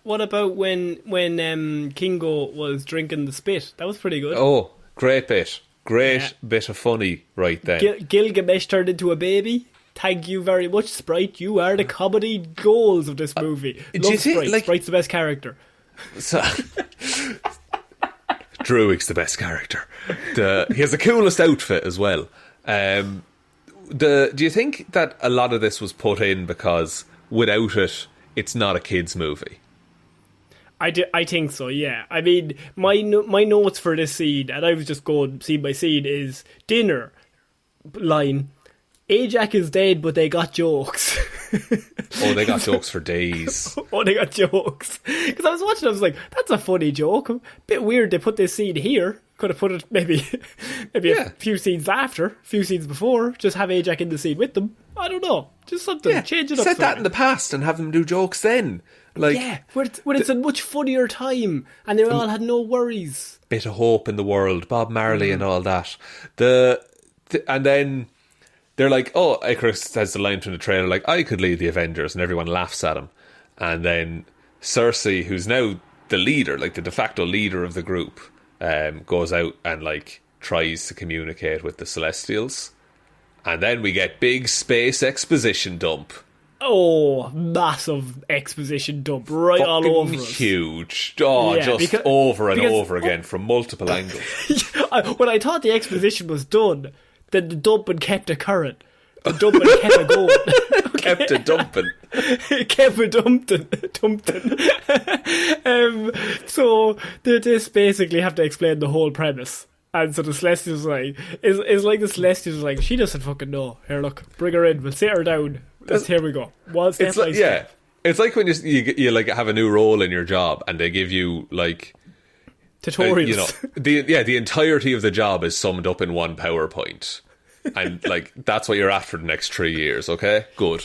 what about when Kingo was drinking the spit? That was pretty good. Oh, great bit. Bit of funny right then. Gilgamesh turned into a baby. Thank you very much, Sprite. You are the comedy goals of this movie. Love Sprite. Sprite's the best character. So, Druig's the best character. He has the coolest outfit as well. Do you think that a lot of this was put in because without it, it's not a kids' movie? I think so, yeah. I mean, my notes for this scene, and I was just going scene by scene, is dinner line. Ajax is dead, but they got jokes. Oh, they got jokes for days. Oh, they got jokes. Because I was watching, I was like, that's a funny joke. Bit weird they put this scene here. Could have put it maybe a few scenes after, a few scenes before. Just have Ajax in the scene with them. I don't know. Just something. Change it up. Set that in the past and have them do jokes then. Like, when it's a much funnier time and they all had no worries. Bit of hope in the world, Bob Marley and all that. And then they're like, oh, Icarus says the line from the trailer, like, I could lead the Avengers, and everyone laughs at him. And then Cersei, who's now the leader, like the de facto leader of the group, goes out and like tries to communicate with the Celestials, and then we get big space exposition dump. Oh, massive exposition dump right fucking all over us. Huge. Over and over again from multiple angles. When I thought the exposition was done, then the dumping kept occurring. The dumping kept a going. Kept a dumping. Kept a dumping. So they just basically have to explain the whole premise. And so the Celestials like, it's like the Celestials like, she doesn't fucking know. Here, look, bring her in. We'll sit her down. Here we go. It's like when you like have a new role in your job and they give you like tutorials. The entirety of the job is summed up in one PowerPoint. And like that's what you're at for the next 3 years, okay? Good.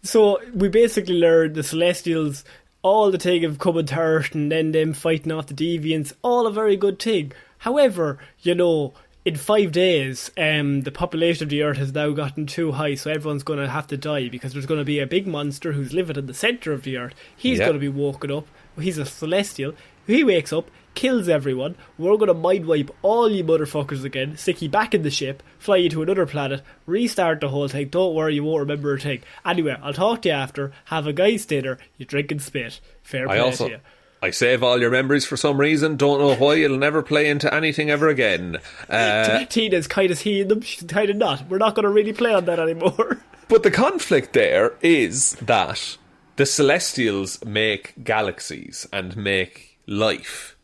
So we basically learned the Celestials, all the thing of coming to Earth and then them fighting off the deviants, all a very good thing. However, in 5 days, the population of the Earth has now gotten too high, so everyone's going to have to die because there's going to be a big monster who's living in the centre of the Earth. He's going to be woken up. He's a Celestial. He wakes up, kills everyone. We're going to mind wipe all you motherfuckers again, stick you back in the ship, fly you to another planet, restart the whole thing. Don't worry, you won't remember a thing. Anyway, I'll talk to you after. Have a guy's dinner. You drink and spit. Fair play to you. I save all your memories for some reason. Don't know why. It'll never play into anything ever again. Tina's kind of seeing them. She's kind of not. We're not going to really play on that anymore. But the conflict there is that the Celestials make galaxies and make life.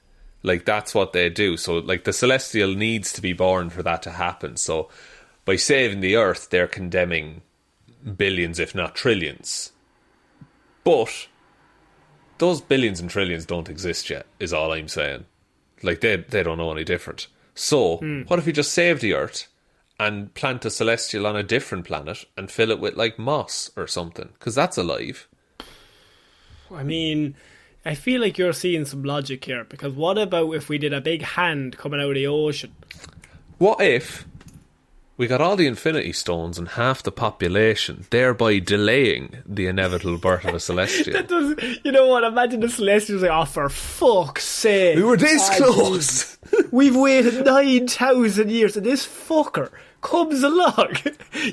Like, that's what they do. So, like, the Celestial needs to be born for that to happen. So, by saving the Earth, they're condemning billions, if not trillions. But those billions and trillions don't exist yet, is all I'm saying. Like, they don't know any different. So, what if you just save the Earth and plant a Celestial on a different planet and fill it with, like, moss or something? Because that's alive. I mean, I feel like you're seeing some logic here, because what about if we did a big hand coming out of the ocean? What if we got all the Infinity Stones and half the population, thereby delaying the inevitable birth of a Celestial? You know what? Imagine the Celestials like, oh, for fuck's sake. We were this close. We've waited 9,000 years and this fucker comes along.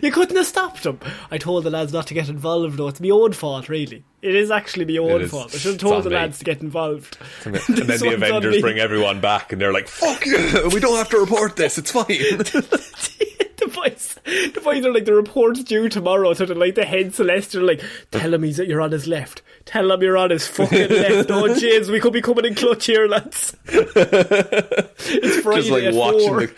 You couldn't have stopped him. I told the lads not to get involved, though. It's my own fault, really. It is actually my own fault. I should have told the lads to get involved. And then the Avengers bring everyone back and they're like, fuck you, we don't have to report this, it's fine. The boys are like, the report's due tomorrow, so they're like, the head Celestial, like, tell him you're on his left. Tell him you're on his fucking left. Oh, jeez, we could be coming in clutch here, lads. It's Friday just like at watching 4.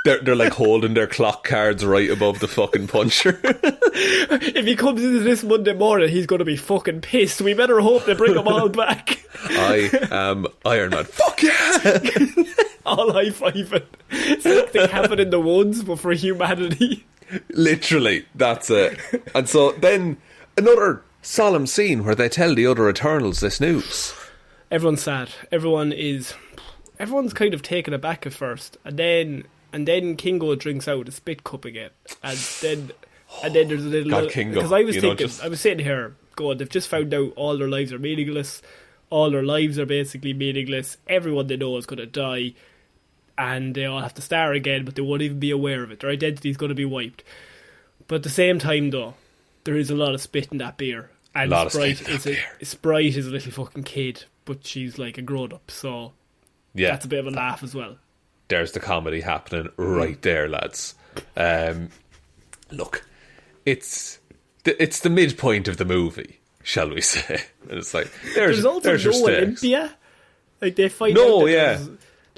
They're like holding their clock cards right above the fucking puncher. If he comes into this Monday morning, he's going to be fucking pissed. We better hope they bring them all back. I am Iron Man. Fuck yeah! All high-fiving. Something happened in the woods, but for humanity. Literally, that's it. And so then another solemn scene where they tell the other Eternals this news. Everyone's sad. Everyone's kind of taken aback at first, and then Kingo drinks out a spit cup again, and then there's a little. God, Kingo. Because I was thinking, I was sitting here going, they've just found out all their lives are meaningless. All their lives are basically meaningless. Everyone they know is going to die, and they all have to start again, but they won't even be aware of it. Their identity is going to be wiped. But at the same time, though, there is a lot of spit in that beer, and Sprite is a little fucking kid, but she's like a grown up, so yeah, that's a bit of a laugh as well. There's the comedy happening right there, lads. Look, it's the midpoint of the movie, shall we say? And it's like there's also no Olympia. Like they find out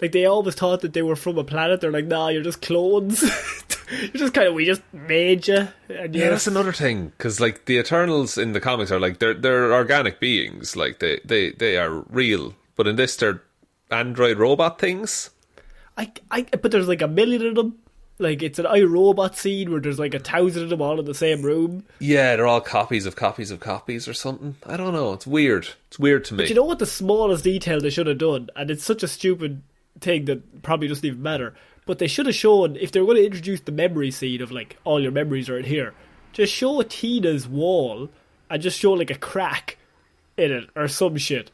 like they always thought that they were from a planet. They're like, nah, you're just clones. You're just we just made you. And yeah, that's another thing, because like the Eternals in the comics are like they're organic beings, like they are real, but in this they're android robot things. But there's like a million of them. Like, it's an iRobot scene where there's like 1,000 of them all in the same room. Yeah, they're all copies of copies of copies or something. I don't know. It's weird. It's weird to me. But you know what the smallest detail they should have done? And it's such a stupid thing that probably doesn't even matter. But they should have shown, if they were going to introduce the memory scene of like, all your memories are in here, just show Tina's wall and just show like a crack in it or some shit.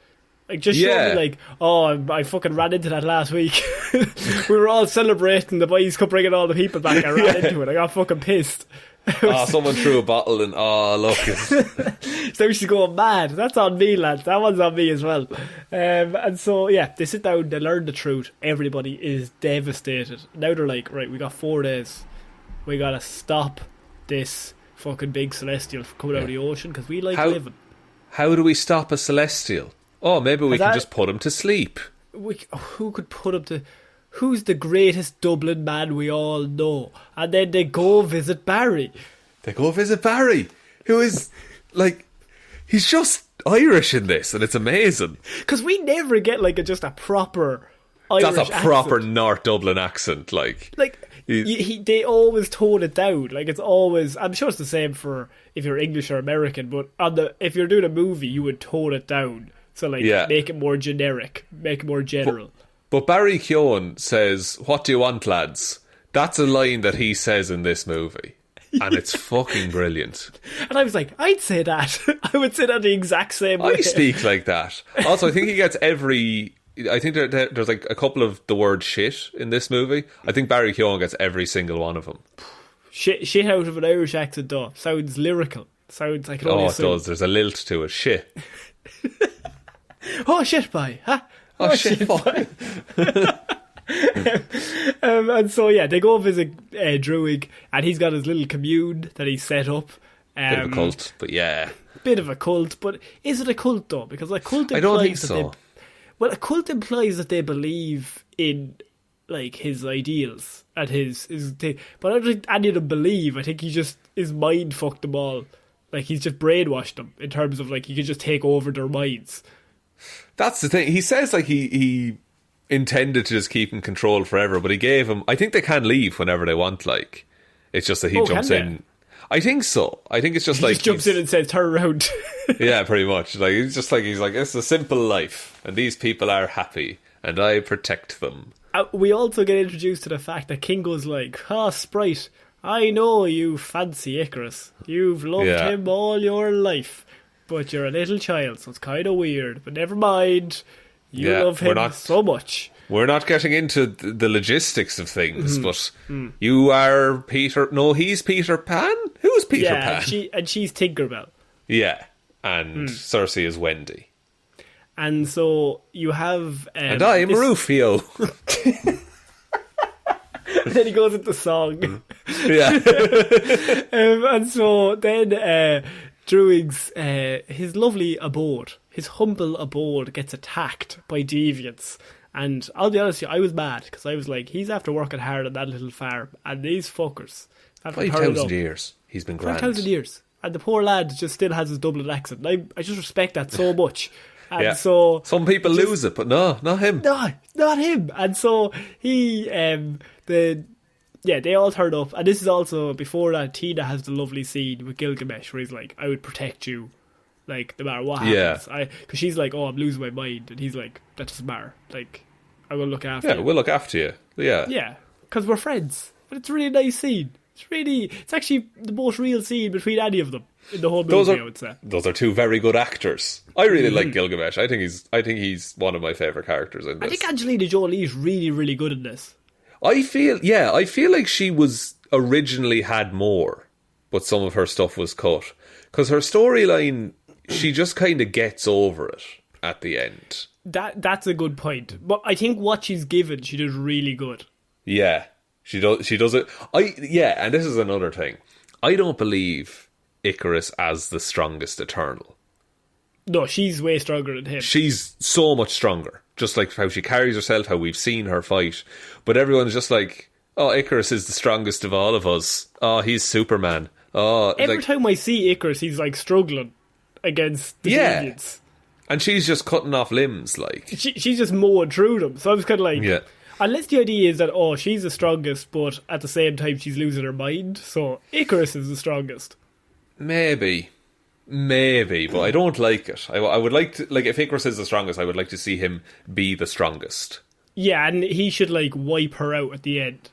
Like, just show me like, oh, I fucking ran into that last week. We were all celebrating, the boys kept bringing all the people back. I ran into it. I got fucking pissed. Someone threw a bottle and, look. So she's going mad. That's on me, lads. That one's on me as well. And so, yeah, they sit down, they learn the truth. Everybody is devastated. Now they're like, right, we got 4 days. We gotta stop this fucking big celestial from coming out of the ocean because we like living. How do we stop a celestial? Oh, maybe we can just put him to sleep. Who could put him to... Who's the greatest Dublin man we all know? And then they go visit Barry. Who is, like... He's just Irish in this, and it's amazing. Because we never get, like, just a proper Irish accent. That's a proper North Dublin accent, like... They always tone it down. Like, it's always... I'm sure it's the same for if you're English or American, but if you're doing a movie, you would tone it down. So, like, make it more generic, make it more general. But Barry Keoghan says, "What do you want, lads?" That's a line that he says in this movie. And it's fucking brilliant. And I was like, I'd say that. I would say that the exact same way. I speak like that. Also, I think he gets every... I think there's like a couple of the word shit in this movie. I think Barry Keoghan gets every single one of them. Shit out of an Irish accent, though. Sounds lyrical. Sounds like... Oh, it does. There's a lilt to it. Shit. Oh, shit, boy. Huh? Oh, shit, boy. And so, yeah, they go visit Druig, and he's got his little commune that he's set up. Bit of a cult, but yeah. Bit of a cult, but is it a cult, though? Because a cult implies... I don't think so. A cult implies that they believe in, like, his ideals and his thing. But I don't think any of them believe. I think he just... His mind fucked them all. Like, he's just brainwashed them in terms of, like, he could just take over their minds. That's the thing. He says, like, he intended to just keep in control forever, but he gave him... I think they can leave whenever they want, like. It's just that he jumps in. I think so. I think it's just like... He just jumps in and says, turn around. Yeah, pretty much. Like, he's like, it's a simple life, and these people are happy, and I protect them. We also get introduced to the fact that Kingo's like, Sprite, I know you fancy Icarus. You've loved him all your life. But you're a little child, so it's kind of weird. But never mind. You love him so much. We're not getting into the logistics of things, but you are Peter... No, he's Peter Pan? Who's Peter Pan? And she's Tinkerbell. Yeah, and Cersei is Wendy. And so you have... and I'm Rufio. Then he goes into song. Yeah. And so then... Druig's, his lovely abode, his humble abode gets attacked by deviants. And I'll be honest with you, I was mad, because I was like, he's after working hard on that little farm, and these fuckers... 5,000 years. He's been grand. 5,000 years. And the poor lad just still has his Dublin accent. I just respect that so much. And so... Some people lose it, but no, not him. No, not him. And so he... they all turn up, and this is also before that. Tina has the lovely scene with Gilgamesh where he's like, "I would protect you, like no matter what happens." Because she's like, "Oh, I'm losing my mind," and he's like, "That doesn't matter. Like, I will look after you." Yeah, we'll look after you. Yeah, because we're friends. But it's a really nice scene. It's actually the most real scene between any of them in the whole movie. I would say those are two very good actors. I really like Gilgamesh. I think he's one of my favourite characters in this. I think Angelina Jolie is really, really good in this. I feel like she was originally had more, but some of her stuff was cut. Because her storyline, she just kind of gets over it at the end. That's a good point. But I think what she's given, she does really good. Yeah, she does it. And this is another thing. I don't believe Icarus as the strongest Eternal. No, she's way stronger than him. She's so much stronger. Just like how she carries herself, how we've seen her fight. But everyone's just like, oh, Icarus is the strongest of all of us. Oh, he's Superman. Oh, every time I see Icarus, he's like struggling against the aliens. And she's just cutting off limbs, like. She's just mowing through them. So I was kind of like, Unless the idea is that, oh, she's the strongest, but at the same time she's losing her mind. So Icarus is the strongest. Maybe, but I don't like it. I would like to, like, if Icarus is the strongest, I would like to see him be the strongest. Yeah, and he should, like, wipe her out at the end.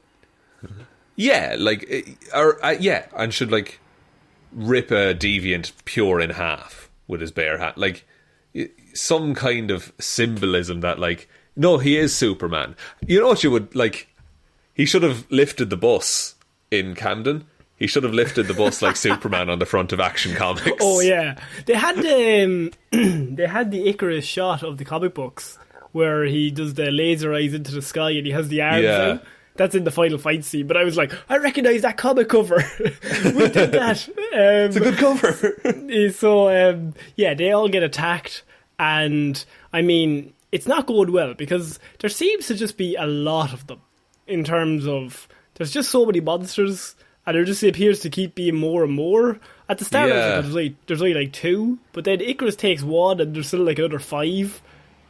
Yeah, like, and should, like, rip a deviant pure in half with his bare hand. Like, some kind of symbolism that, like, no, he is Superman. You know what you would, like, he should have lifted the bus in Camden. He should have lifted the bus like Superman on the front of Action Comics. Oh, yeah. They had they had the Icarus shot of the comic books where he does the laser eyes into the sky and he has the arms out. That's in the final fight scene. But I was like, I recognise that comic cover. We did that. It's a good cover. So, yeah, they all get attacked. And, I mean, it's not going well because there seems to just be a lot of them in terms of... There's just so many monsters... And there just appears to keep being more and more. At the start, there's only like 2, but then Icarus takes 1, and there's still like another 5.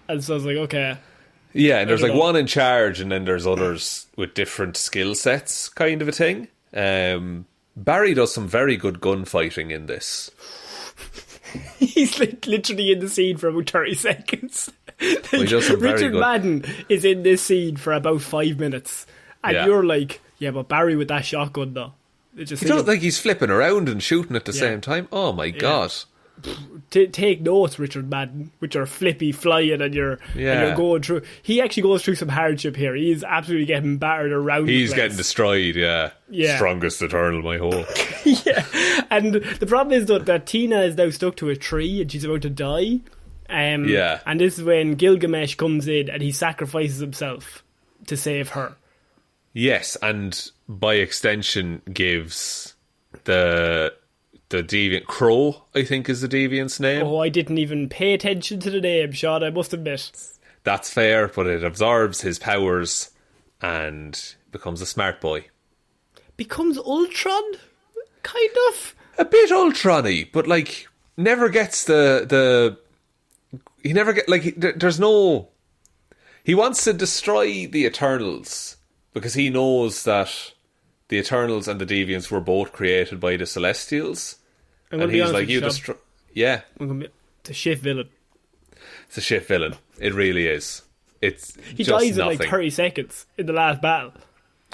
And so I was like, okay. Yeah, and there's like 1 in charge, and then there's others with different skill sets, kind of a thing. Barry does some very good gunfighting in this. He's like literally in the scene for about 30 seconds. Richard good. Madden is in this scene for about 5 minutes, and you're like, yeah, but Barry with that shotgun though. He does, like, he's flipping around and shooting at the same time. Oh my god. Take notes, Richard Madden, with your flippy flying and you're going through. He actually goes through some hardship here. He's absolutely getting battered around. He's getting destroyed, yeah. Strongest Eternal, my hope. Yeah. And the problem is that Tina is now stuck to a tree and she's about to die. And this is when Gilgamesh comes in and he sacrifices himself to save her. Yes, and by extension gives the deviant Crow, I think is the deviant's name. Oh, I didn't even pay attention to the name, Shaun, I must admit. That's fair, but it absorbs his powers and becomes a smart boy. Becomes Ultron? Kind of? A bit Ultron-y, but, like, never gets the he never get, like, there's no... He wants to destroy the Eternals... Because he knows that the Eternals and the Deviants were both created by the Celestials. And he's like, you destroy... Yeah. It's a shit villain. It's a shit villain. It really is. He dies in like 30 seconds in the last battle.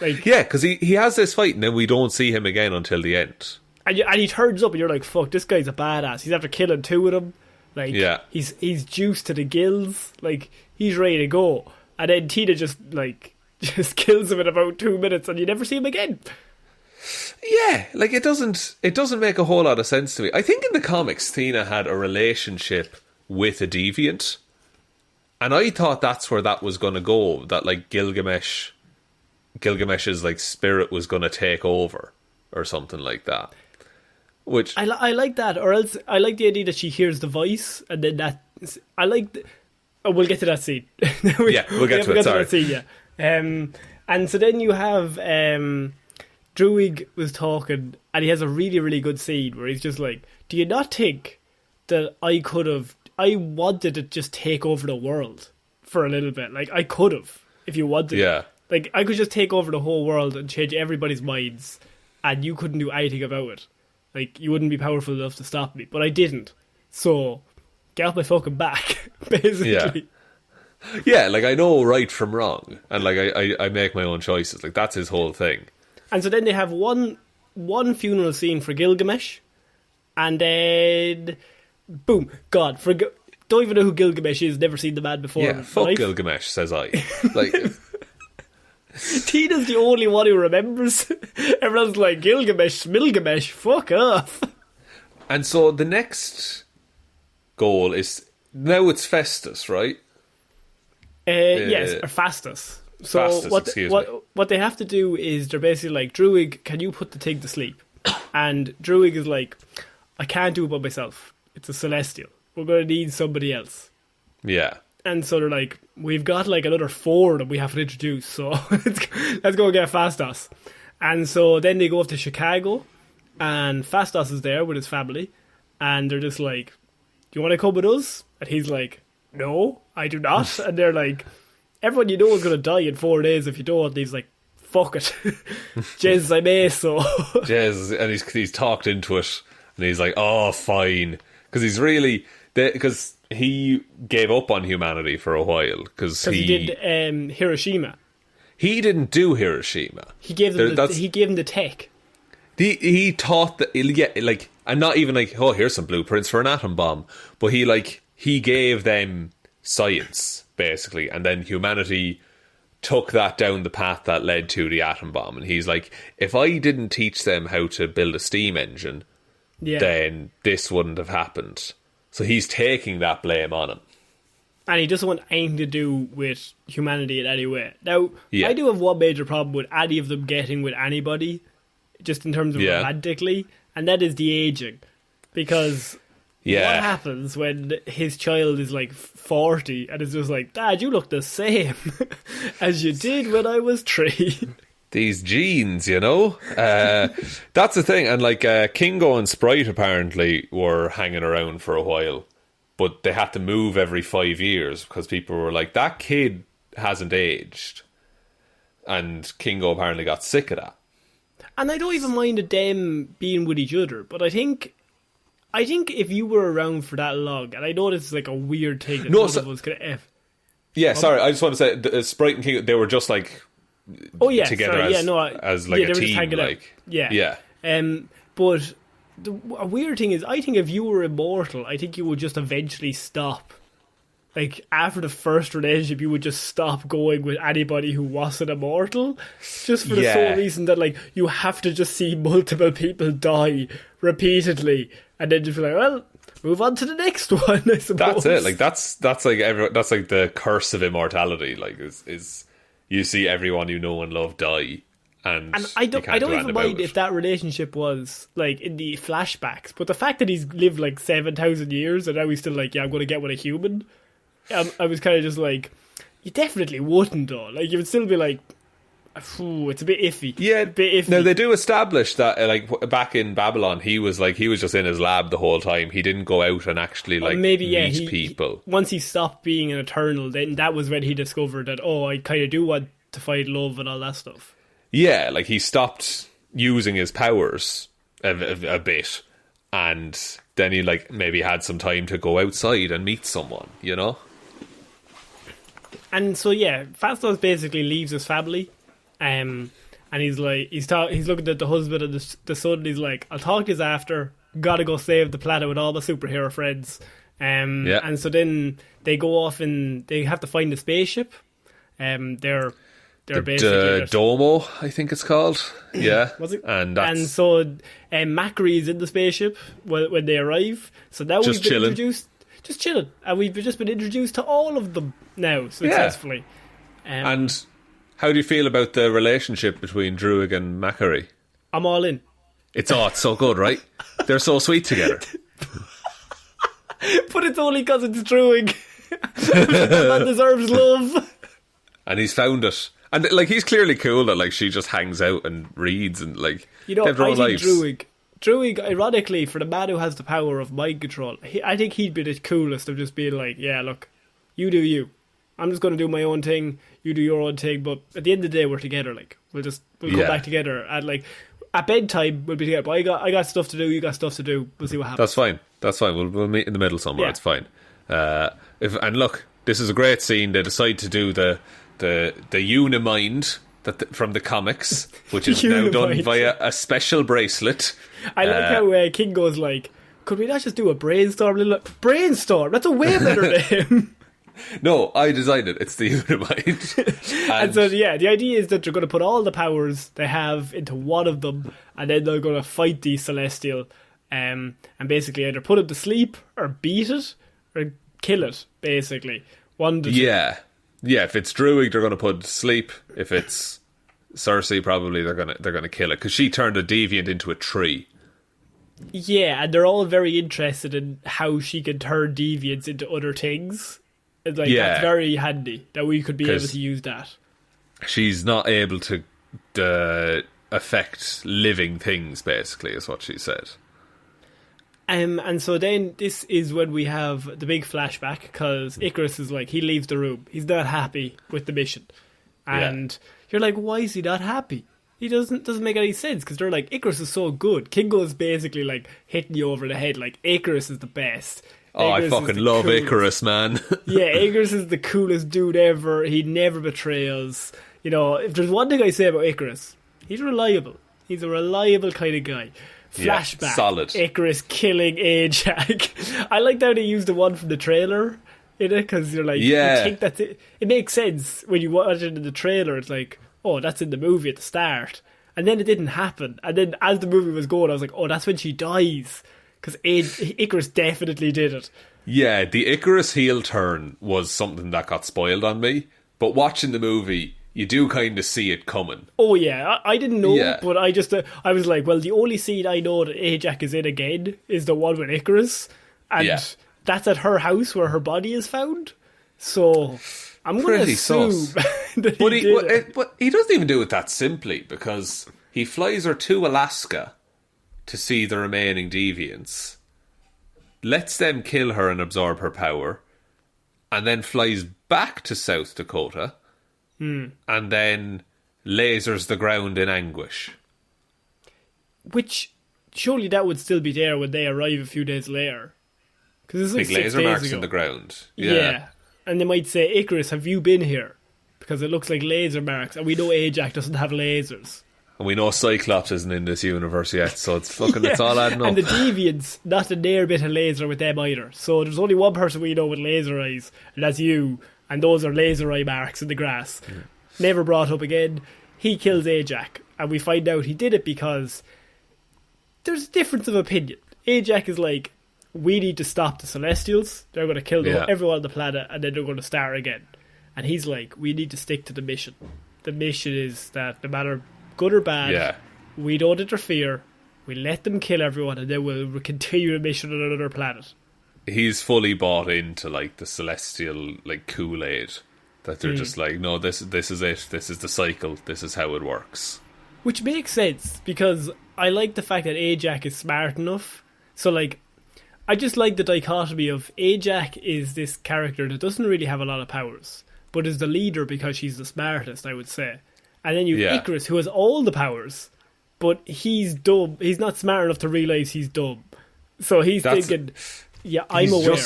Like, yeah, because he has this fight and then we don't see him again until the end. And he turns up and you're like, fuck, this guy's a badass. He's after killing 2 of them. Like, he's juiced to the gills. Like, he's ready to go. And then Tina just kills him in about 2 minutes and you never see him again. Yeah, like, it doesn't make a whole lot of sense to me. I think in the comics Tina had a relationship with a deviant, and I thought that's where that was going to go, that, like, Gilgamesh's, like, spirit was going to take over or something like that. Which I like that, or else I like the idea that she hears the voice and then that I like we'll get to that scene. We'll get to it, sorry. That scene, yeah. And so then you have Druig was talking and he has a really, really good scene where he's just like, do you not think that I wanted to just take over the world for a little bit? Like, I could have, if you wanted. Yeah. Like, I could just take over the whole world and change everybody's minds and you couldn't do anything about it. Like, you wouldn't be powerful enough to stop me. But I didn't. So, get off my fucking back, basically. Yeah. Yeah, like, I know right from wrong, and, like, I make my own choices. Like, that's his whole thing. And so then they have one funeral scene for Gilgamesh, and then boom, God, don't even know who Gilgamesh is. Never seen the man before. Yeah, fuck life. Gilgamesh, says I. Like, Tina's the only one who remembers. Everyone's like, Gilgamesh, Smilgamesh, fuck off. And so the next goal is now it's Festus, right? Yes, or Fastus. So what they have to do is they're basically like, Druig, can you put the thing to sleep? And Druig is like, I can't do it by myself. It's a celestial. We're going to need somebody else. Yeah. And so they're like, we've got like another 4 that we have to introduce, so let's go get Fastos. And so then they go up to Chicago, and Fastos is there with his family, and they're just like, do you want to come with us? And he's like, no, I do not. And they're like, everyone you know is going to die in 4 days if you don't. And he's like, fuck it. Jez, I may so. Jez, and he's talked into it, and he's like, oh, fine. Because he's really... Because he gave up on humanity for a while. Because he did Hiroshima. He didn't do Hiroshima. He gave them the tech. He taught that, and not even like, oh, here's some blueprints for an atom bomb, but he gave them science basically, and then humanity took that down the path that led to the atom bomb. And he's like, if I didn't teach them how to build a steam engine, then this wouldn't have happened. So he's taking that blame on him. And he doesn't want anything to do with humanity in any way. Now, I do have one major problem with any of them getting with anybody, just in terms of romantically, and that is the aging. Because what happens when his child is like 40 and is just like, Dad, you look the same as you did when I was 3. These genes, you know? That's the thing. And like Kingo and Sprite apparently were hanging around for a while, but they had to move every 5 years because people were like, that kid hasn't aged. And Kingo apparently got sick of that. And I don't even mind them being with each other, but I think if you were around for that long, and I know this is like a weird thing that none of us could have. Yeah, sorry, I just want to say, Sprite and Kingo, they were just like together as like a team. Like, but a weird thing is, I think if you were immortal, I think you would just eventually stop. Like, after the first relationship, you would just stop going with anybody who wasn't immortal. Just for the sole reason that, like, you have to just see multiple people die repeatedly. And then just be like, well, move on to the next one, I suppose. That's it. Like, that's like that's like the curse of immortality. Like, is you see everyone you know and love die. And I don't even mind if that relationship was like in the flashbacks. But the fact that he's lived like 7,000 years and now he's still like, I'm going to get with a human. I was kind of just like, you definitely wouldn't though. Like, you would still be like, it's a bit iffy. Yeah, a bit iffy. Now they do establish that, like back in Babylon, he was just in his lab the whole time. He didn't go out and actually meet people. Once he stopped being an Eternal, then that was when he discovered that, I kind of do want to find love and all that stuff. Yeah, like he stopped using his powers a bit, and then he like maybe had some time to go outside and meet someone, you know. And so Fastos basically leaves his family, and he's like he's looking at the husband and the son. And he's like, "I'll talk to you after. Gotta go save the planet with all the superhero friends." And so then they go off and they have to find a spaceship. They're basically Domo, I think it's called. Yeah, was it? And so Macri is in the spaceship when they arrive. So now we've been introduced. Just chilling, and we've just been introduced to all of them now successfully. And how do you feel about the relationship between Druig and Macri? I'm all in. It's so good, right? They're so sweet together. But it's only because it's Druig. That deserves love. And he's found it. And like he's clearly cool that like she just hangs out and reads and like I think Druig, ironically, for the man who has the power of mind control, I think he'd be the coolest of just being like, yeah, look, you do you. I'm just going to do my own thing, you do your own thing, but at the end of the day, we're together. Like, we'll come back together. And like, at bedtime, we'll be together. But I got stuff to do, you got stuff to do. We'll see what happens. That's fine. We'll meet in the middle somewhere. It's fine. And look, this is a great scene. They decide to do the Unimind from the comics, which is now done via a special bracelet. I like how King goes like, could we not just do a brainstorm? Brainstorm? That's a way better name. No, I designed it. It's the Unimind. And so, the idea is that they're going to put all the powers they have into one of them, and then they're going to fight the Celestial, and basically either put it to sleep, or beat it, or kill it, basically. One to two. Yeah, if it's Druig, they're going to put it to sleep. If it's Cersei, probably they're gonna kill it, because she turned a deviant into a tree. Yeah, and they're all very interested in how she can turn deviants into other things. It's like, that's very handy that we could be able to use that. She's not able to affect living things, basically, is what she said. And so then this is when we have the big flashback, because Icarus is like, he leaves the room. He's not happy with the mission. And you're like, why is he not happy? He doesn't make any sense, because they're like, Icarus is so good. Kingo's basically like hitting you over the head, like, Icarus is the best. Oh, Icarus I fucking love coolest. Icarus, man. Yeah, Icarus is the coolest dude ever. He never betrays. You know, if there's one thing I say about Icarus, he's reliable. He's a reliable kind of guy. Flashback. Yeah, solid. Icarus killing Ajax. I like how they used the one from the trailer in it, because you're like, you think that's it. It makes sense when you watch it in the trailer. It's like, oh, that's in the movie at the start. And then it didn't happen. And then as the movie was going, I was like, oh, that's when she dies. Because Icarus definitely did it. Yeah, the Icarus heel turn was something that got spoiled on me. But watching the movie, you do kind of see it coming. Oh yeah, I didn't know, but I just I was like, well, the only scene I know that Ajax is in again is the one with Icarus, and that's at her house where her body is found. So I'm going to assume that but he doesn't even do it that simply, because he flies her to Alaska to see the remaining deviants, lets them kill her and absorb her power, and then flies back to South Dakota. And then lasers the ground in anguish. Which, surely that would still be there when they arrive a few days later. Because it's like big laser marks in the ground. Yeah. And they might say, Icarus, have you been here? Because it looks like laser marks, and we know Ajax doesn't have lasers. And we know Cyclops isn't in this universe yet, so it's fucking, it's all adding up. And the Deviants, not a near bit of laser with them either. So there's only one person we know with laser eyes, and that's you. And those are laser eye marks in the grass. Never brought up again. He kills Ajax, and we find out he did it because there's a difference of opinion. Ajax is like, we need to stop the Celestials. They're going to kill everyone on the planet, and then they're going to start again. And he's like, we need to stick to the mission. The mission is that no matter good or bad, we don't interfere. We let them kill everyone, and then we'll continue the mission on another planet. He's fully bought into like the Celestial like Kool-Aid, that they're just like, no, this is it. This is the cycle. This is how it works. Which makes sense, because I like the fact that Ajax is smart enough. So like, I just like the dichotomy of Ajax is this character that doesn't really have a lot of powers, but is the leader because she's the smartest, I would say. And then you have Icarus, who has all the powers, but he's dumb. He's not smart enough to realise he's dumb. So he's thinking, I'm aware.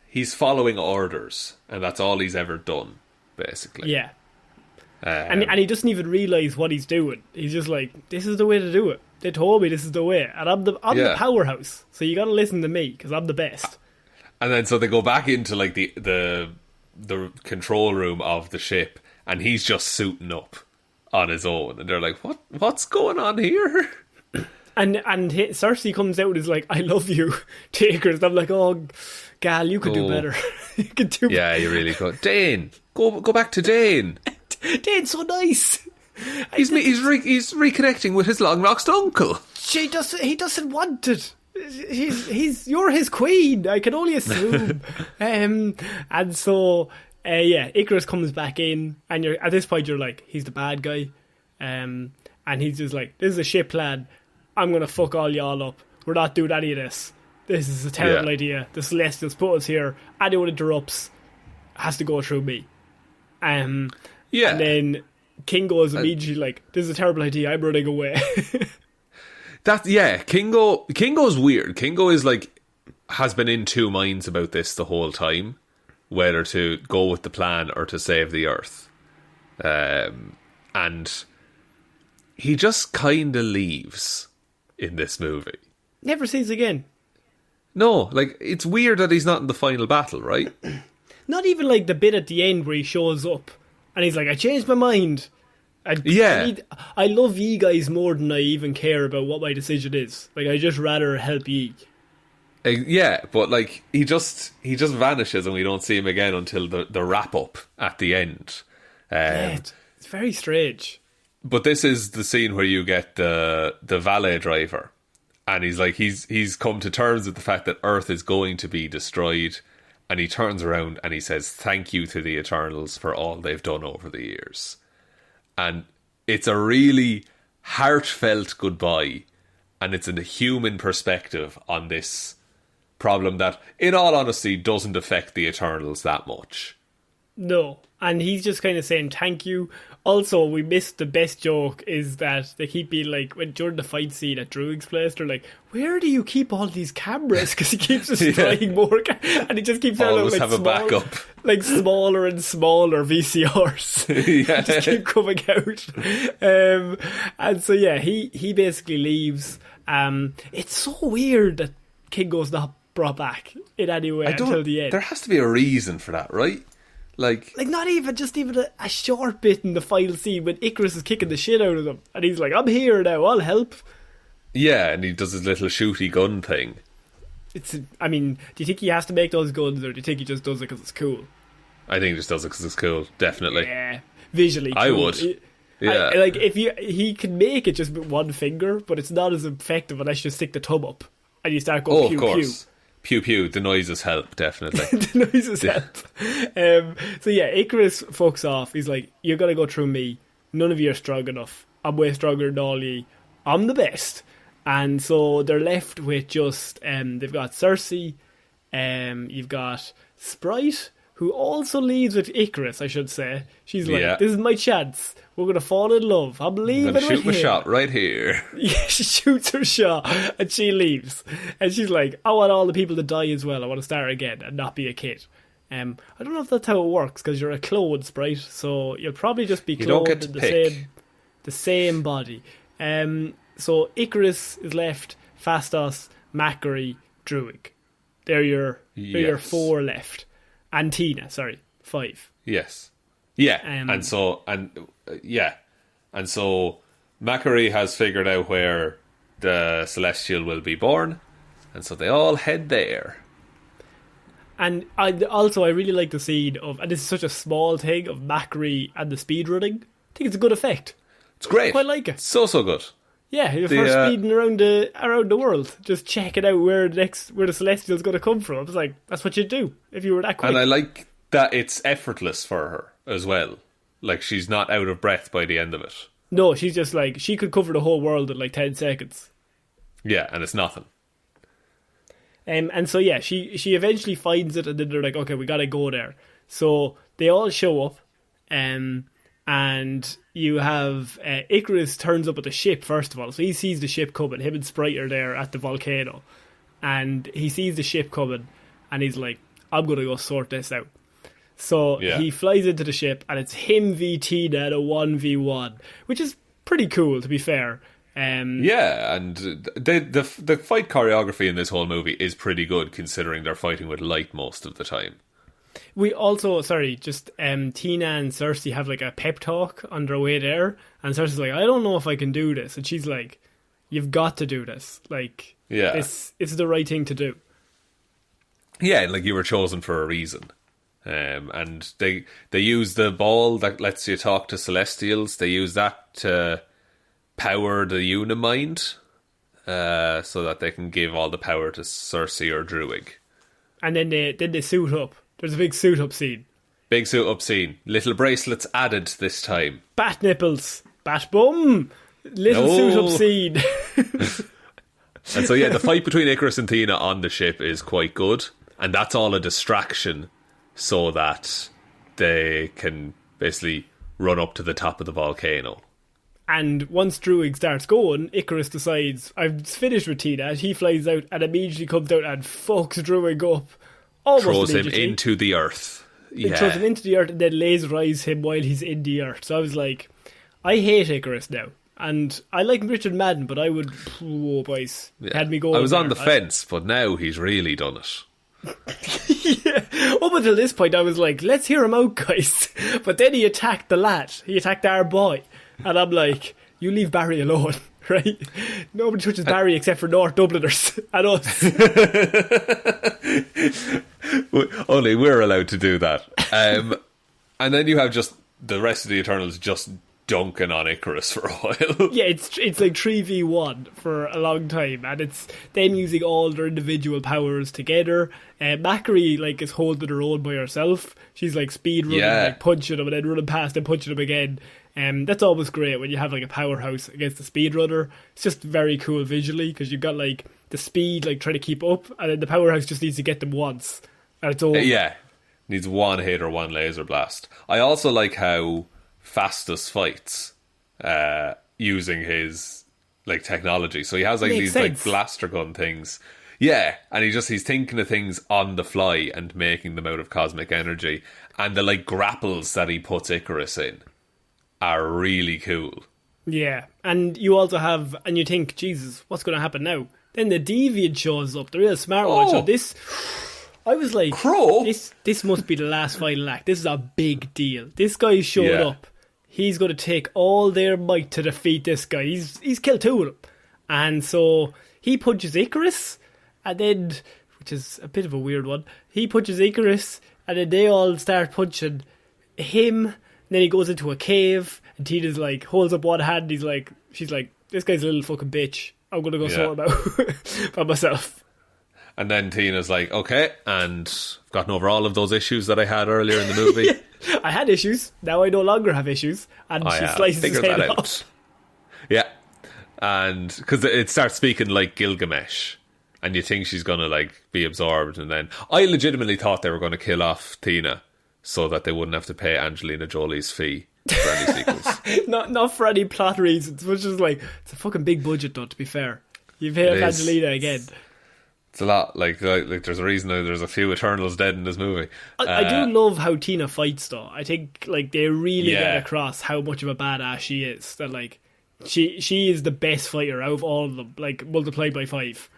He's following orders, and that's all he's ever done, basically. Yeah. And he doesn't even realise what he's doing. He's just like, this is the way to do it. They told me this is the way. And I'm the powerhouse, so you got to listen to me, because I'm the best. And then so they go back into like the control room of the ship, and he's just suiting up on his own, and they're like, what's going on here? And Cersei comes out and is like, I love you, Takers. And I'm like, oh, gal, you could do better. You could do better. Yeah, you really could. Dane, go back to Dane. Dane's so nice. He's reconnecting with his long-lost uncle. He doesn't want it. You're his queen. I can only assume. And so Icarus comes back in, and at this point you're like, he's the bad guy, and he's just like, this is a shit plan. I'm gonna fuck all y'all up. We're not doing any of this. This is a terrible idea. The Celestials put us here. Anyone interrupts has to go through me. And then Kingo is immediately like, this is a terrible idea. I'm running away. Kingo's weird. Kingo is like, has been in two minds about this the whole time, whether to go with the plan or to save the Earth. And he just kind of leaves in this movie. Never sees again. No, like, it's weird that he's not in the final battle, right? Not even like the bit at the end where he shows up and he's like, I changed my mind. I love ye guys more than I even care about what my decision is. Like, I just rather help ye. Yeah, but like, he just vanishes and we don't see him again until the wrap up at the end. It's very strange. But this is the scene where you get the valet driver, and he's like, he's come to terms with the fact that Earth is going to be destroyed, and he turns around and he says, thank you to the Eternals for all they've done over the years. And it's a really heartfelt goodbye, and it's a human perspective on this problem that, in all honesty, doesn't affect the Eternals that much. No. And he's just kind of saying thank you. Also, we missed the best joke is that they keep being like, when during the fight scene at Druig's place, they're like, where do you keep all these cameras? Because he keeps destroying more and he just keeps always like have a backup. Like smaller and smaller VCRs. Just keep coming out. And so yeah, he basically leaves. It's so weird that Kingo's not brought back in any way until the end. There has to be a reason for that, right? Like not even a short bit in the final scene when Icarus is kicking the shit out of them and he's like, I'm here now, I'll help. Yeah, and he does his little shooty gun thing. Do you think he has to make those guns, or do you think he just does it because it's cool? I think he just does it because it's cool, definitely. Yeah, visually cool. I would. Yeah. If he can make it just with one finger, but it's not as effective unless you stick the thumb up and you start going pew, of course. Pew pew, the noises help, definitely. The noises help. So yeah, Icarus fucks off. He's like, you're going to go through me. None of you are strong enough. I'm way stronger than all ye. I'm the best. And so they're left with just, they've got Cersei, you've got Sprite, who also leaves with Icarus, I should say. She's like, this is my chance. We're going to fall in love. I'm leaving shoot my shot right here. Yeah, she shoots her shot and she leaves. And she's like, I want all the people to die as well. I want to start again and not be a kid. I don't know if that's how it works, because you're a clone, Sprite, so you'll probably just be cloned in the same body. So Icarus is left, Phastos, Macquarie, Druig. They're your 4 left. And Tina, 5. Yes. Yeah. And so Macquarie has figured out where the Celestial will be born, and so they all head there. And I really like the scene of, and this is such a small thing, of Macquarie and the speed running. I think it's a good effect. It's great. I quite like it. So good. Yeah, if we're speeding around the world, just checking out where the Celestial's going to come from. I was like, that's what you'd do if you were that quick. And I like that it's effortless for her as well. Like, she's not out of breath by the end of it. No, she's just like, she could cover the whole world in like 10 seconds. Yeah, and it's nothing. And so yeah, she eventually finds it, and then they're like, okay, we gotta go there. So they all show up, and you have Icarus turns up at the ship first of all. So he sees the ship coming. Him and Sprite are there at the volcano, and he sees the ship coming, and he's like, I'm gonna go sort this out. So he flies into the ship, and it's him v Tina at a 1v1, which is pretty cool, to be fair. And the fight choreography in this whole movie is pretty good, considering they're fighting with light most of the time. We also, Tina and Cersei have like a pep talk on their way there, and Cersei's like, I don't know if I can do this, and she's like, you've got to do this. Like, it's the right thing to do. Yeah, like, you were chosen for a reason. And they use the ball that lets you talk to Celestials. They use that to power the Unimind, so that they can give all the power to Cersei or Druig. And then they suit up. There's a big suit up scene. Big suit up scene. Little bracelets added this time. Bat nipples. Bat bum. Little suit up scene. And so yeah, the fight between Icarus and Tina on the ship is quite good. And that's all a distraction so that they can basically run up to the top of the volcano. And once Druig starts going, Icarus decides, I've finished with Tina, and he flies out and immediately comes out and fucks Druig up. Throws him into the earth. It throws him into the earth and then laser eyes him while he's in the earth. So I was like, I hate Icarus now. And I like Richard Madden, but I would... Oh, boys. Had me going. I was on the fence, but now he's really done it. Yeah. Up until this point, I was like, let's hear him out, guys. But then he attacked the lad. He attacked our boy. And I'm like, you leave Barry alone, right? Nobody touches Barry except for North Dubliners and us. Only we're allowed to do that. And then you have just the rest of the Eternals just dunking on Icarus for a while. Yeah, it's like 3v1 for a long time, and it's them using all their individual powers together. Macquarie like is holding her own by herself. She's like speed running, like punching him, and then running past and punching him again. That's always great when you have like a powerhouse against a speedrunner. It's just very cool visually because you've got like the speed like trying to keep up, and then the powerhouse just needs to get them once, and it's over. Yeah, needs one hit or one laser blast. I also like how Fastus fights using his like technology. So he has like Makes these sense. like blaster gun things. Yeah, and he's thinking of things on the fly and making them out of cosmic energy. And the like grapples that he puts Icarus in are really cool. Yeah, and you also have, and you think, Jesus, what's going to happen now? Then the Deviant shows up, the real smart one. So this, I was like, Crow? This must be the last final act. This is a big deal. This guy showed up. He's going to take all their might to defeat this guy. He's killed two of them. And so he punches Icarus, and then, which is a bit of a weird one, he punches Icarus, and then they all start punching him. And then he goes into a cave, and Tina's like, holds up one hand, she's like, this guy's a little fucking bitch. I'm going to go sort him out by myself. And then Tina's like, okay, and I've gotten over all of those issues that I had earlier in the movie. I had issues, now I no longer have issues. And she slices his head off. Yeah, and because it starts speaking like Gilgamesh, and you think she's going to like be absorbed, and then I legitimately thought they were going to kill off Tina so that they wouldn't have to pay Angelina Jolie's fee for any sequels. Not for any plot reasons, which is like, it's a fucking big budget though, to be fair. You've hit Angelina again. It's a lot. Like there's a reason there's a few Eternals dead in this movie. I do love how Tina fights though. I think like they really get across how much of a badass she is. That like she is the best fighter out of all of them, like multiplied by 5.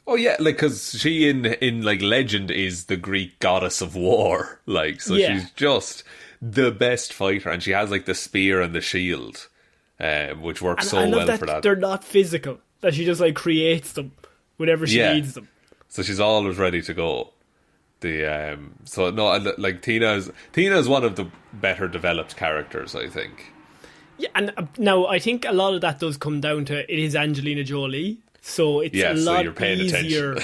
Oh yeah, like because she in like legend is the Greek goddess of war, like so she's just the best fighter, and she has like the spear and the shield, which works so well for that. They're not physical; that she just like creates them whenever she needs them. So she's always ready to go. So no, like Tina is one of the better developed characters, I think. Yeah, and now I think a lot of that does come down to it is Angelina Jolie. So it's a lot easier.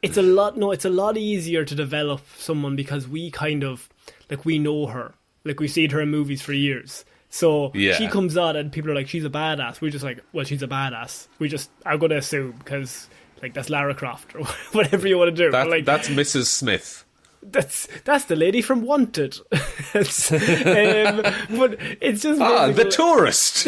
It's a lot easier to develop someone because we kind of like we know her, like we've seen her in movies for years. So she comes on and people are like, she's a badass. We're just like, well, she's a badass. I'm going to assume because like that's Lara Croft or whatever you want to do. That's Mrs. Smith. That's the lady from Wanted. But it's just the tourist.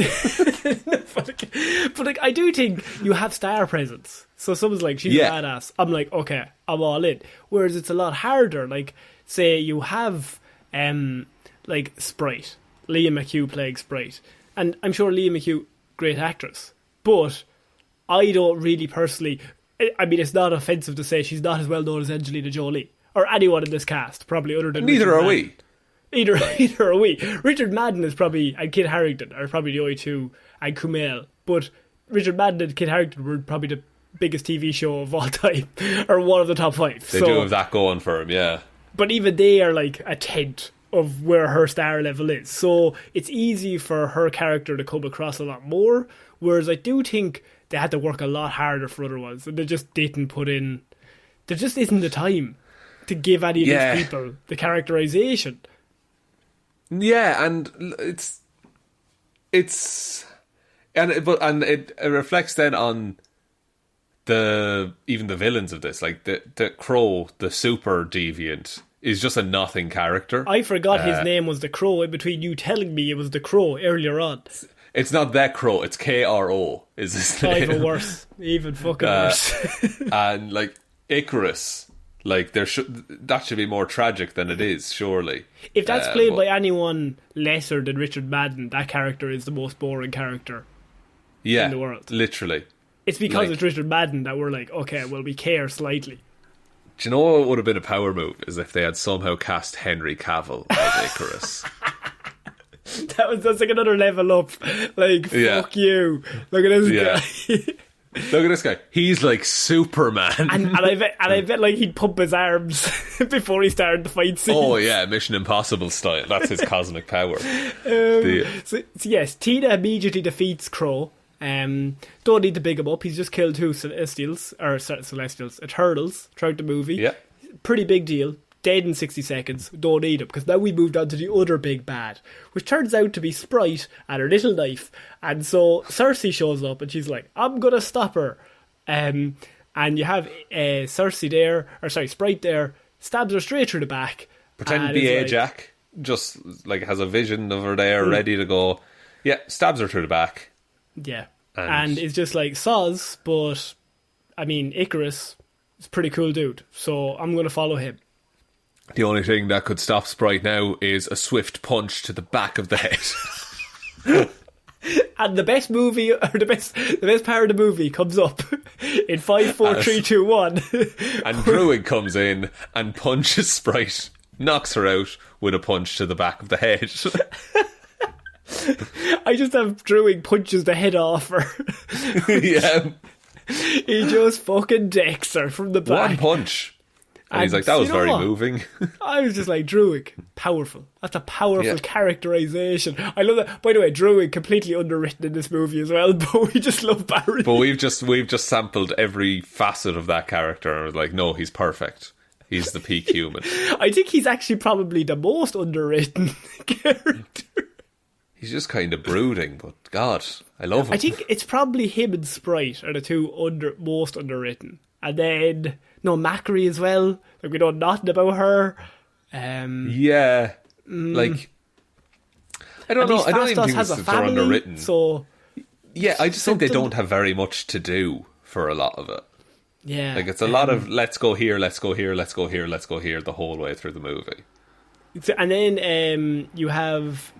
but like I do think you have star presence. So someone's like, she's a badass. I'm like, okay, I'm all in. Whereas it's a lot harder. Like, say you have like Sprite, Liam McHugh playing Sprite, and I'm sure Liam McHugh, great actress, but I don't really personally. I mean, it's not offensive to say she's not as well known as Angelina Jolie. Or anyone in this cast, probably other than neither Richard are Madden. we. Either are we. Richard Madden is probably, and Kit Harington are probably the only two, and Kumail. But Richard Madden and Kit Harington were probably the biggest TV show of all time, or one of the top 5. They do have that going for them, yeah. But even they are like a tenth of where her star level is. So it's easy for her character to come across a lot more, whereas I do think they had to work a lot harder for other ones, and they just didn't put in. There just isn't the time to give any of these people the characterization. Yeah, and it reflects then on even the villains of this, like the Crow, the super deviant, is just a nothing character. I forgot his name was the Crow in between you telling me it was the Crow earlier on. It's not that Crow, it's KRO is his name. Even worse. Even fucking worse. And like Icarus, like that should be more tragic than it is, surely. If that's played by anyone lesser than Richard Madden, that character is the most boring character in the world. Literally. It's because it's Richard Madden that we're like, okay, well, we care slightly. Do you know what would have been a power move? Is if they had somehow cast Henry Cavill as Icarus. That's like another level up. Like, fuck you. Look at this guy. Look at this guy. He's like Superman. And I bet like he'd pump his arms before he started the fight scene. Oh yeah, Mission Impossible style. That's his cosmic power. So yes, Tina immediately defeats Crow. Don't need to big him up. He's just killed 2 Eternals throughout the movie. Yeah. Pretty big deal. dead in 60 seconds, don't need him, because now we moved on to the other big bad, which turns out to be Sprite and her little knife. And so Cersei shows up and she's like, I'm gonna stop her. And you have Sprite there, stabs her straight through the back. Pretend to be Jack, just like has a vision of her there, ready to go. Yeah, stabs her through the back. Yeah. And it's just like Soz, but I mean, Icarus is a pretty cool dude, so I'm going to follow him. The only thing that could stop Sprite now is a swift punch to the back of the head. And the best part of the movie comes up in 5, 4, 3, 2, 1. And Druid comes in and punches Sprite, knocks her out with a punch to the back of the head. I just have Druid punches the head off her. Yeah. He just fucking decks her from the back. One punch. And he's like, that was very moving. I was just like, Druid, powerful. That's a powerful characterization. I love that. By the way, Druid completely underwritten in this movie as well, but we just love Barry. But we've just sampled every facet of that character and was like, no, he's perfect. He's the peak human. I think he's actually probably the most underwritten character. He's just kind of brooding, but God, I love him. I think it's probably him and Sprite are the two most underwritten. And then, Macri as well. Like, we know nothing about her. Yeah. Like, I don't know. I don't even think they're underwritten. So, yeah, I just think they don't have very much to do for a lot of it. Yeah. Like, it's a lot of let's go here, let's go here, let's go here, let's go here the whole way through the movie. And then you have...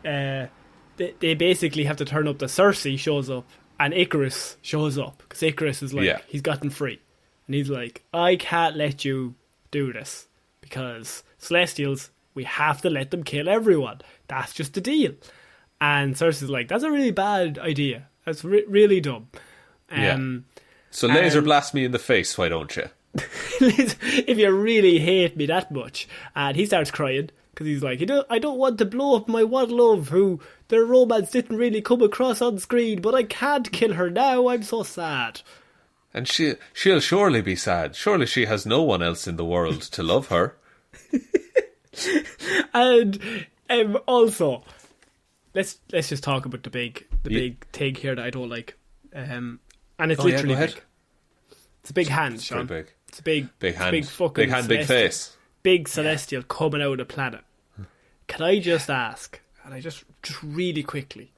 They basically have to turn up that Cersei shows up and Icarus shows up. Because Icarus is like, he's gotten free. And he's like, I can't let you do this. Because Celestials, we have to let them kill everyone. That's just the deal. And Cersei's like, that's a really bad idea. That's really dumb. So laser blast me in the face, why don't you? If you really hate me that much. And he starts crying. Because he's like, I don't want to blow up my one love who their romance didn't really come across on screen, but I can't kill her now, I'm so sad. And she'll surely be sad. Surely she has no one else in the world to love her. And also, let's just talk about the big thing here that I don't like. And it's literally big. It's a big hand, Shaun. Big. It's a big hand. Big fucking big hand, big face. Big celestial coming out of the planet. Can I just ask, and I just really quickly,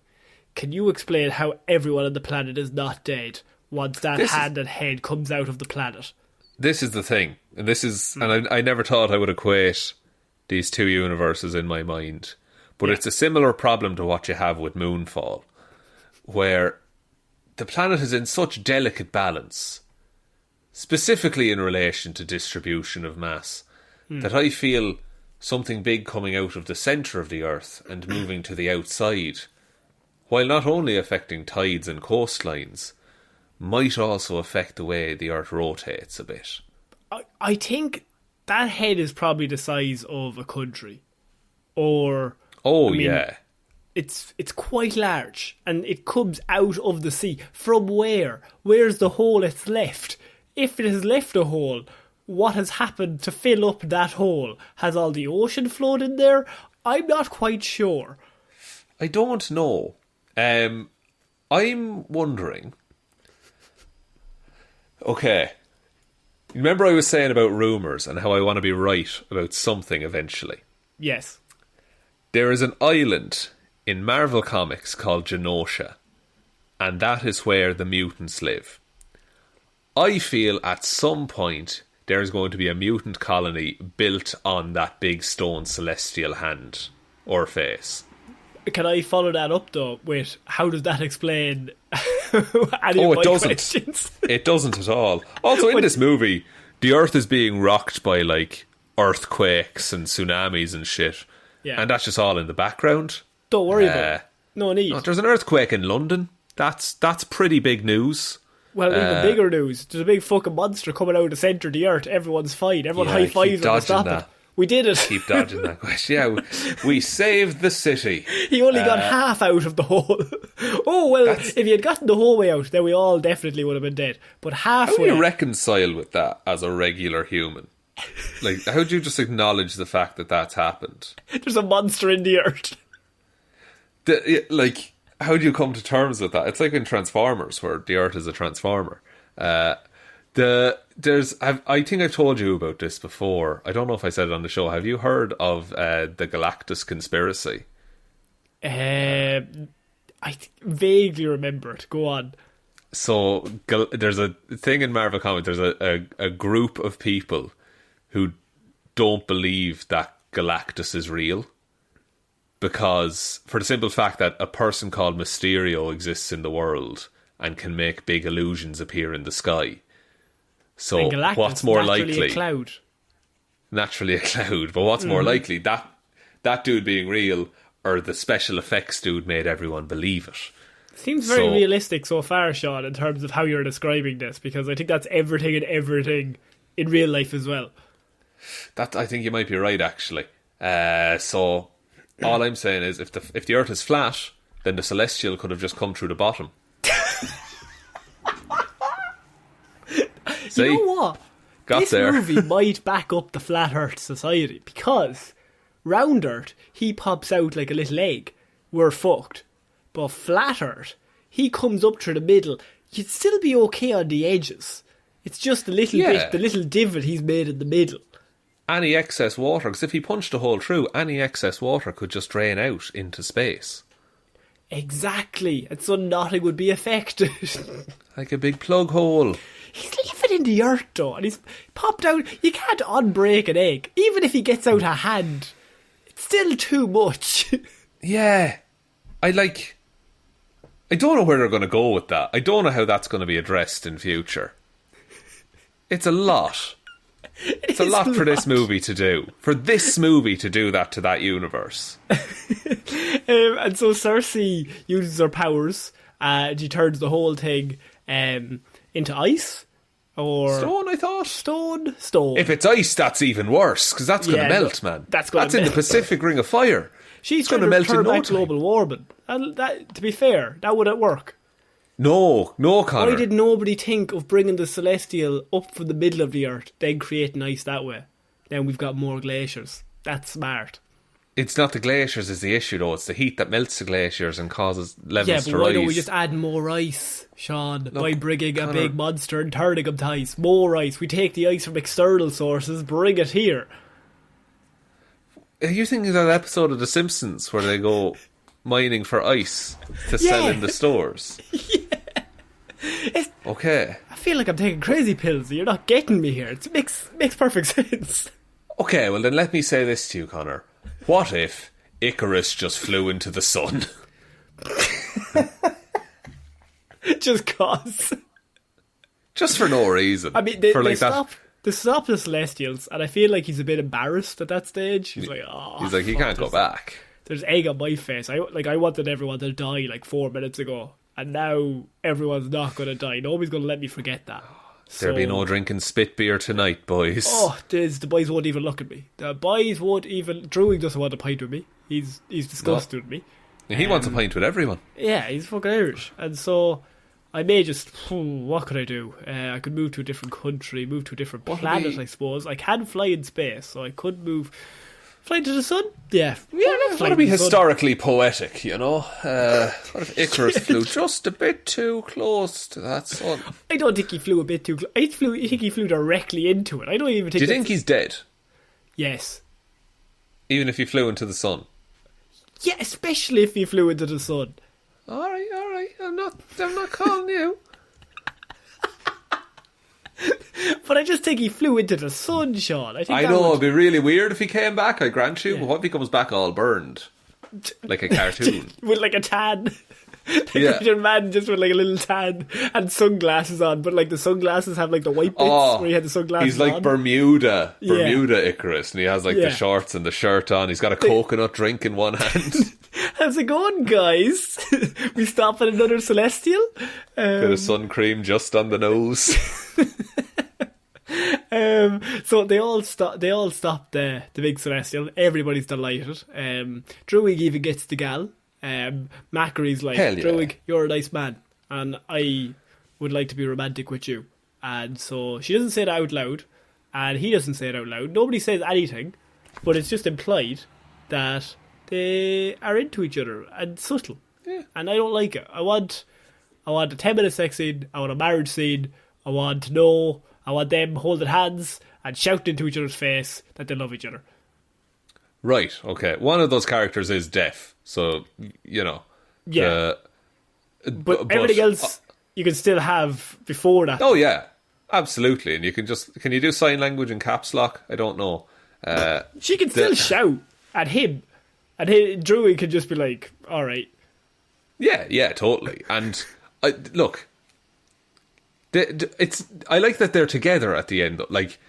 can you explain how everyone on the planet is not dead once that hand and head comes out of the planet? This is the thing, and this is, and I never thought I would equate these two universes in my mind, but it's a similar problem to what you have with Moonfall, where the planet is in such delicate balance, specifically in relation to distribution of mass, that I feel something big coming out of the centre of the Earth and moving to the outside, while not only affecting tides and coastlines, might also affect the way the Earth rotates a bit. I think that head is probably the size of a country. Or... It's quite large, and it comes out of the sea. From where? Where's the hole it's left? If it has left a hole... what has happened to fill up that hole? Has all the ocean flowed in there? I'm not quite sure. I don't know. I'm wondering... Okay. Remember I was saying about rumours and how I want to be right about something eventually? Yes. There is an island in Marvel Comics called Genosha, and that is where the mutants live. I feel at some point... there's going to be a mutant colony built on that big stone celestial hand or face. Can I follow that up though with how does that explain any of my questions? It doesn't at all. Also in this movie, the Earth is being rocked by like earthquakes and tsunamis and shit. Yeah. And that's just all in the background. Don't worry about it. No need. No, there's an earthquake in London. That's pretty big news. Well, even bigger news. There's a big fucking monster coming out of the centre of the Earth. Everyone's fine. Everyone high-fives when they stop it. We did it. Keep dodging that question. Yeah, we saved the city. He only got half out of the hole. Oh, well, if he had gotten the whole way out, then we all definitely would have been dead. But halfway... How do you reconcile with that as a regular human? Like, how do you just acknowledge the fact that that's happened? There's a monster in the earth. Like, how do you come to terms with that? It's like in Transformers, where the Earth is a transformer. I think I've told you about this before. I don't know if I said it on the show. Have you heard of the Galactus conspiracy? I vaguely remember it. Go on. So there's a thing in Marvel Comics. There's a group of people who don't believe that Galactus is real, because for the simple fact that a person called Mysterio exists in the world and can make big illusions appear in the sky. So what's more likely? A cloud. Naturally a cloud. But what's more likely? That dude being real, or the special effects dude made everyone believe it? Seems very realistic so far, Shaun, in terms of how you're describing this, because I think that's everything in real life as well. That, I think you might be right, actually. So all I'm saying is, if the Earth is flat, then the Celestial could have just come through the bottom. See? You know what? This there. movie might back up the Flat Earth Society, because round Earth, he pops out like a little egg. We're fucked. But Flat Earth, he comes up through the middle. You'd still be okay on the edges. It's just the little bit, the little divot he's made in the middle. Any excess water, because if he punched a hole through, any excess water could just drain out into space. Exactly. And so nothing would be affected. Like a big plug hole. He's living in the earth, though, and he's popped out. You can't unbreak an egg. Even if he gets out a hand, it's still too much. Yeah. I don't know where they're going to go with that. I don't know how that's going to be addressed in future. It's a lot. It's a lot for this movie to do. For this movie to do that to that universe. And so Cersei uses her powers, and she turns the whole thing into ice. Or stone, I thought. Stone. If it's ice, that's even worse, because that's going to melt, man. That's in the Pacific Ring of Fire. She's going to melt in no time. Global warming. And that, to be fair, that wouldn't work. No, Connor. Why did nobody think of bringing the Celestial up from the middle of the Earth, then creating ice that way? Then we've got more glaciers. That's smart. It's not the glaciers is the issue, though. It's the heat that melts the glaciers and causes levels to rise. Yeah, but why don't we just add more ice, Shaun, by bringing a big monster and turning him to ice? More ice. We take the ice from external sources, bring it here. Are you thinking of that episode of The Simpsons where they go mining for ice to sell in the stores? Yeah. Okay. I feel like I'm taking crazy pills. You're not getting me here. It makes perfect sense. Okay, well then let me say this to you, Connor. What if Icarus just flew into the sun? Just cause. Just for no reason. I mean, they stop the Celestials, and I feel like he's a bit embarrassed at that stage. He's like, he can't go back. There's egg on my face. I wanted everyone to die like 4 minutes ago, and now everyone's not going to die. Nobody's going to let me forget that. There'll be no drinking spit beer tonight, boys. Oh, the boys won't even look at me. The boys won't even... Druig doesn't want a pint with me. He's disgusted with me. He wants a pint with everyone. Yeah, he's fucking Irish. And so I may just... what could I do? I could move to a different country, move to a different planet, I suppose. I can fly in space, so I could move... Fly to the sun? Yeah. That would be historically poetic, you know? What if Icarus flew just a bit too close to that sun? I don't think he flew a bit too close. I think he flew directly into it. I don't even think... Do you think he's dead? Yes. Even if he flew into the sun? Yeah, especially if he flew into the sun. Alright. I'm not calling you. But I just think he flew into the sun, Shaun. I know, it'd be really weird if he came back, I grant you. Yeah. But what if he comes back all burned? Like a cartoon. With like a tan. Yeah. Man just with like a little tan and sunglasses on, but like the sunglasses have like the white bits where he had the sunglasses on. He's like Bermuda Icarus, and he has like the shorts and the shirt on. He's got a coconut drink in one hand. How's it going, guys? We stop at another Celestial. Bit of sun cream just on the nose. So they all stop the big Celestial. Everybody's delighted. Druig even gets the gal. Macary's like, Druig, you're a nice man, and I would like to be romantic with you. And so she doesn't say it out loud, and he doesn't say it out loud. Nobody says anything, but it's just implied that they are into each other and subtle. Yeah. And I don't like it. I want a 10-minute sex scene. I want a marriage scene. I want to know. I want them holding hands and shouting into each other's face that they love each other. Right, okay. One of those characters is deaf, so, you know. Yeah. But everything else you can still have before that. Oh, yeah. Absolutely. And you can you do sign language in caps lock? I don't know. She can still shout at him. And Drewy can just be like, all right. Yeah, totally. And, look... I like that they're together at the end. Like,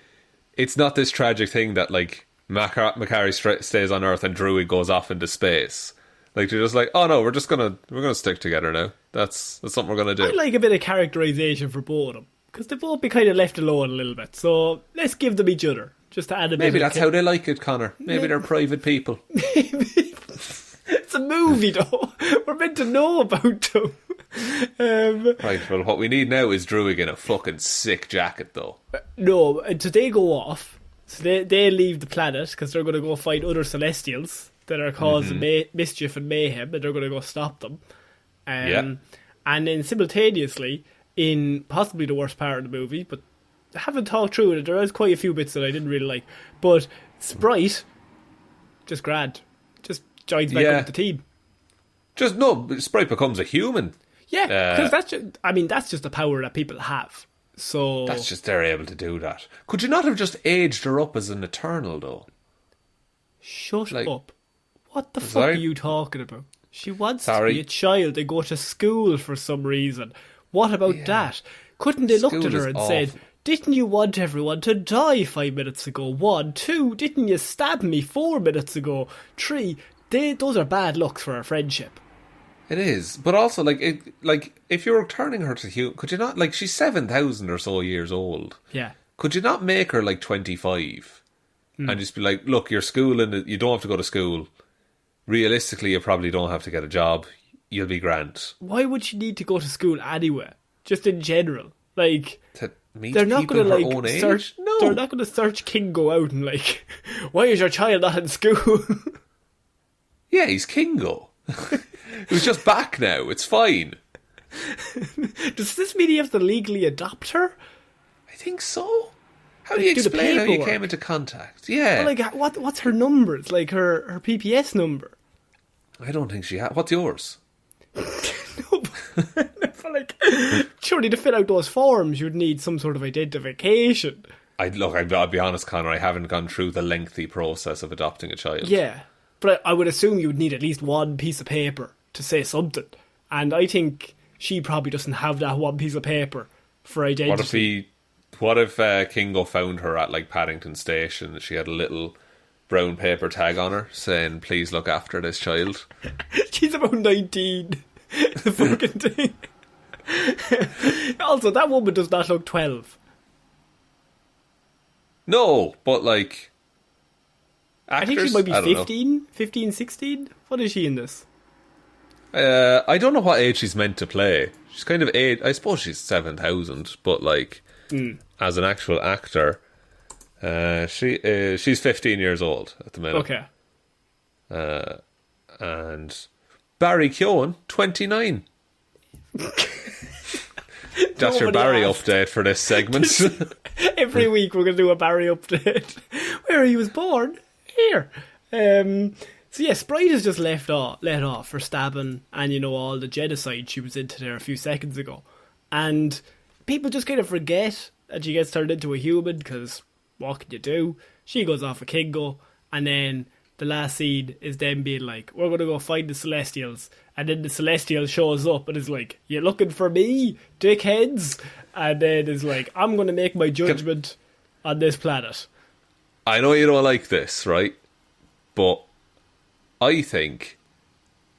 it's not this tragic thing that like Macari stays on Earth and Druid goes off into space. Like they're just like, oh no, we're gonna stick together now. That's something we're gonna do. I like a bit of characterization for both of them because they've both been kind of left alone a little bit. So let's give them each other just to add a bit. Maybe that's how they like it, Connor. Maybe they're private people. Maybe. It's a movie though. We're meant to know about them. Right, well what we need now is Druid in a fucking sick jacket though. No, so they go off. So they leave the planet because they're going to go fight other Celestials that are causing mischief and mayhem, and they're going to go stop them. And then simultaneously, in possibly the worst part of the movie, but I haven't talked through it, there is quite a few bits that I didn't really like, but Sprite, just grand, just joins back up with the team. Sprite becomes a human. Yeah, because that's just a power that people have. So that's just they're able to do that. Could you not have just aged her up as an Eternal though? Shut up. What the fuck are you talking about? She wants to be a child and go to school for some reason. What about that? Couldn't they looked at her and said, didn't you want everyone to die 5 minutes ago? 1, 2, didn't you stab me 4 minutes ago? 3, those are bad looks for our friendship. It is, but also if you're turning her to human, could you not she's 7,000 or so years old? Yeah. Could you not make her 25 and just be like, look, you're schooling, you don't have to go to school. Realistically, you probably don't have to get a job. You'll be grand. Why would she need to go to school anyway? Just in general, to meet they're not going to own search. No, they're not going to search Kingo out and why is your child not in school? Yeah, he's Kingo. Who's just back now. It's fine. Does this mean you have to legally adopt her? I think so. How do you explain how you came into contact? Yeah. But what's her number? It's her PPS number. I don't think she has. What's yours? No, but surely to fill out those forms you'd need some sort of identification. I'll be honest, Connor, I haven't gone through the lengthy process of adopting a child. Yeah. But I would assume you would need at least one piece of paper to say something. And I think she probably doesn't have that one piece of paper for identity. What if Kingo found her at Paddington Station? She had a little brown paper tag on her saying, please look after this child. She's about 19. The fucking thing. Also, that woman does not look 12. No, but actors, I think she might be 15, 16? What is she in this? I don't know what age she's meant to play. She's kind of age. I suppose she's 7,000, but as an actual actor, she's 15 years old at the minute. Okay. And Barry Keoghan, 29. That's your Barry update for this segment. Every week we're going to do a Barry update. Where he was born. Here. So yeah, Sprite is just let off for stabbing and all the genocide she was into there a few seconds ago. And people just kind of forget that she gets turned into a human because what can you do? She goes off a Kingo, and then the last scene is them being like, we're going to go find the Celestials. And then the Celestial shows up and is like, you looking for me, dickheads? And then is like, I'm going to make my judgment on this planet. I know you don't like this, right? But I think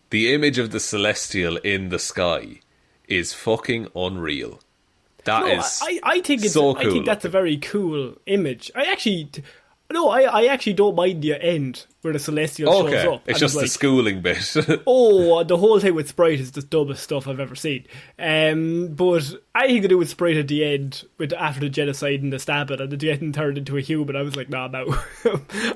the image of the Celestial in the sky is fucking unreal. I think that's a very cool image. No, I actually don't mind the end where the Celestial shows up. It's just the schooling bit. The whole thing with Sprite is the dumbest stuff I've ever seen. But anything to do with Sprite at the end, after the genocide and the stabbing and the getting turned into a human, I was like, nah, I'm out.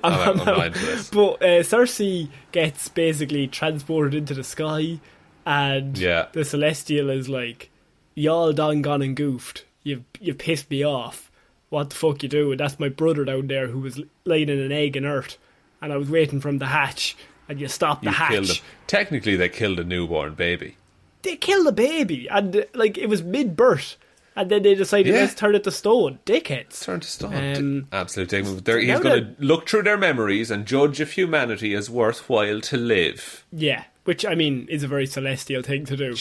I'm not into this. But Cersei gets basically transported into the sky, and the Celestial is like, y'all done gone and goofed. You've pissed me off. What the fuck you do? And that's my brother down there who was laying in an egg in earth, and I was waiting for him to hatch, and you stopped the hatch. Killed him. Technically, they killed a newborn baby. They killed the baby, and it was mid-birth, and then they decided, let's turn it to stone. Dickheads. Turn to stone. Absolute dickheads. He's going to look through their memories and judge if humanity is worthwhile to live. Yeah, which, I mean, is a very Celestial thing to do.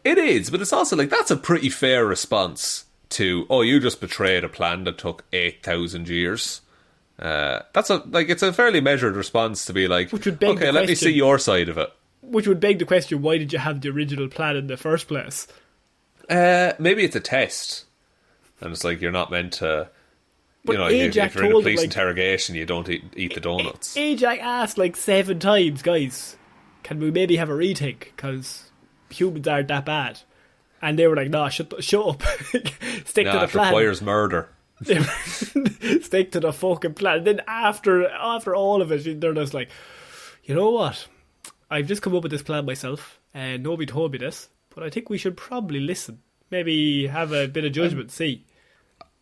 It is, but it's also like, that's a pretty fair response to, you just betrayed a plan that took 8,000 years. It's a fairly measured response to be like, okay, let me see your side of it. Which would beg the question, why did you have the original plan in the first place? Maybe it's a test. And it's like, you're not meant to, if you're in a police interrogation, you don't eat the donuts. Ajax asked 7 times, guys, can we maybe have a rethink? Because humans aren't that bad. And they were like, nah, shut up. Stick to the plan. It requires murder. Stick to the fucking plan. And then after all of it, they're just like, you know what? I've just come up with this plan myself, and nobody told me this, but I think we should probably listen. Maybe have a bit of judgment, see.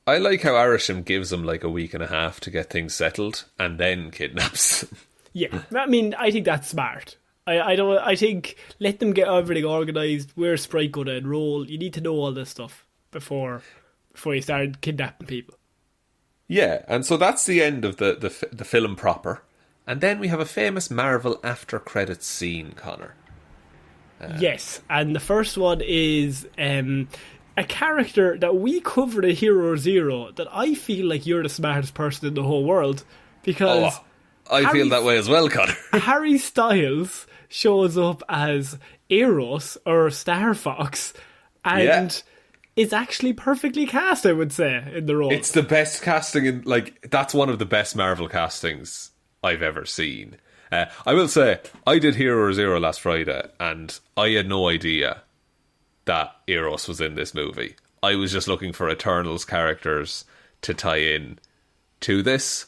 I like how Arishem gives them a week and a half to get things settled, and then kidnaps them. Yeah, I mean, I think that's smart. I think let them get everything organised. Where's Sprite going to enroll? You need to know all this stuff before you start kidnapping people. Yeah, and so that's the end of the film proper. And then we have a famous Marvel after credits scene, Connor. Yes, and the first one is a character that we covered in Hero Zero that I feel like you're the smartest person in the whole world, because I feel that way as well, Connor. Harry Styles shows up as Eros or Star Fox, and is actually perfectly cast, I would say, in the role. It's the best casting that's one of the best Marvel castings I've ever seen. I will say, I did Hero Zero last Friday, and I had no idea that Eros was in this movie. I was just looking for Eternals characters to tie in to this,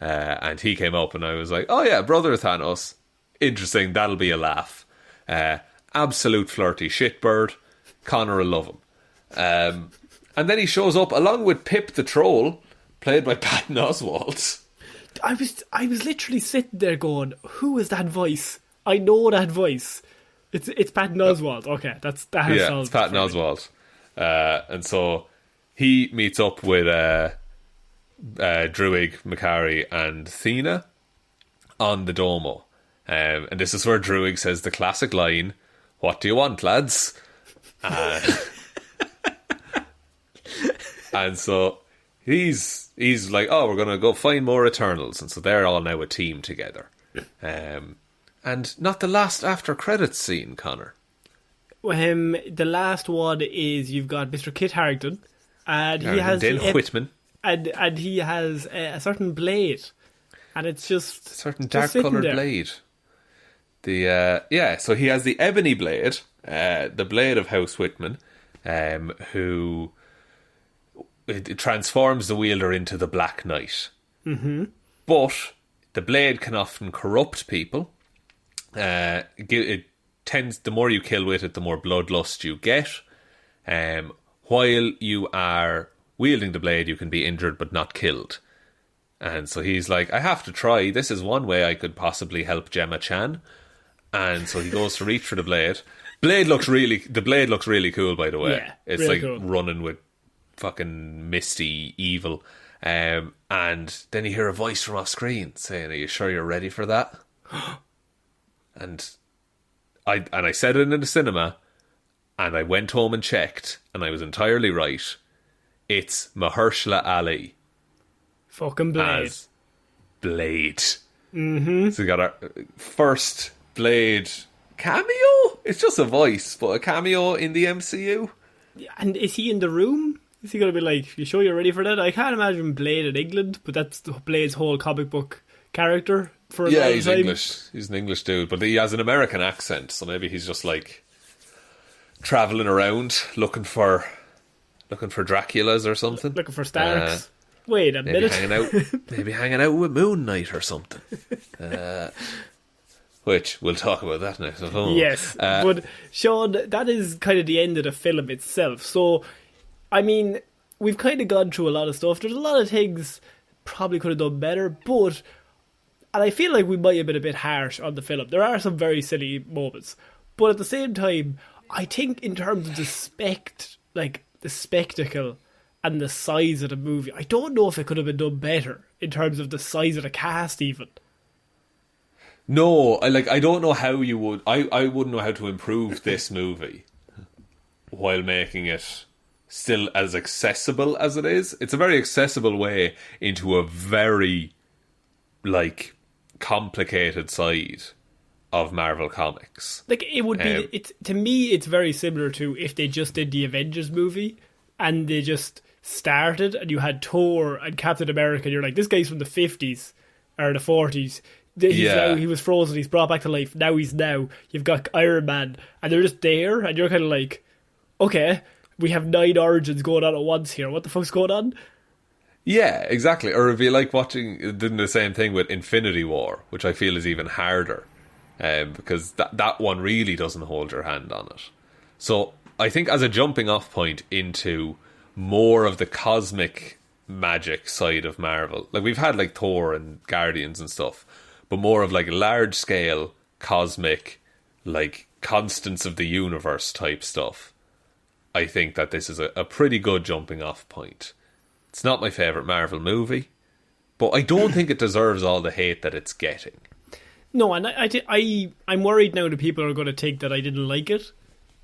and he came up, and I was like, oh yeah, Brother Thanos. Interesting, that'll be a laugh. Absolute flirty shitbird. Connor will love him. And then he shows up along with Pip the Troll, played by Patton Oswalt. I was literally sitting there going, who is that voice? I know that voice. It's Patton Oswalt. Okay, it's Patton Oswalt. And so he meets up with Druig, Macari, and Thena on the Domo. And this is where Druig says the classic line, "What do you want, lads?" And so he's like, "Oh, we're gonna go find more Eternals," and so they're all now a team together. And not the last after credits scene, Connor. The last one is you've got Mr. Kit Harington, and he has Whitman, and he has a certain blade, and it's just a certain dark coloured blade. So he has the ebony blade, the blade of House Whitman, who it transforms the wielder into the Black Knight. Mm-hmm. But the blade can often corrupt people. It tends, the more you kill with it, the more bloodlust you get. While you are wielding the blade, you can be injured but not killed. And so he's like, I have to try. This is one way I could possibly help Gemma Chan. And so he goes to reach for the blade. The blade looks really cool, by the way. Yeah, it's really like cool. Running with fucking misty evil. And then you hear a voice from off screen saying, "Are you sure you're ready for that?" And I said it in the cinema, and I went home and checked, and I was entirely right. It's Mahershala Ali. Fucking Blade. As Blade. Mm-hmm. So we got our first Blade cameo? It's just a voice, but a cameo in the MCU. And is he in the room? Is he going to be like, you sure you're ready for that? I can't imagine Blade in England, but that's Blade's whole comic book character for a long he's time. English. He's an English dude, but he has an American accent, so maybe he's just like travelling around looking for Draculas or something. Looking for Starks. Wait a minute. Maybe hanging out with Moon Knight or something. Which, we'll talk about that next. Yes, but Shaun, that is kind of the end of the film itself. So, I mean, we've kind of gone through a lot of stuff. There's a lot of things probably could have done better, and I feel like we might have been a bit harsh on the film. There are some very silly moments, but at the same time, I think in terms of the spectacle and the size of the movie, I don't know if it could have been done better in terms of the size of the cast even. No, I don't know how you would. I wouldn't know how to improve this movie while making it still as accessible as it is. It's a very accessible way into a very, complicated side of Marvel Comics. It would be... to me, it's very similar to if they just did the Avengers movie and they just started and you had Thor and Captain America and you're like, this guy's from the 50s or the 40s. He was frozen, he's brought back to life, now you've got Iron Man, and they're just there, and you're kind of like, okay, we have 9 origins going on at once here, what the fuck's going on? Yeah, exactly. Or it'd be like doing the same thing with Infinity War, which I feel is even harder, because that one really doesn't hold your hand on it. So I think as a jumping off point into more of the cosmic magic side of Marvel, we've had Thor and Guardians and stuff, but more of large scale cosmic, constants of the universe type stuff. I think that this is a pretty good jumping off point. It's not my favourite Marvel movie, but I don't think it deserves all the hate that it's getting. No, and I'm worried now that people are going to think that I didn't like it.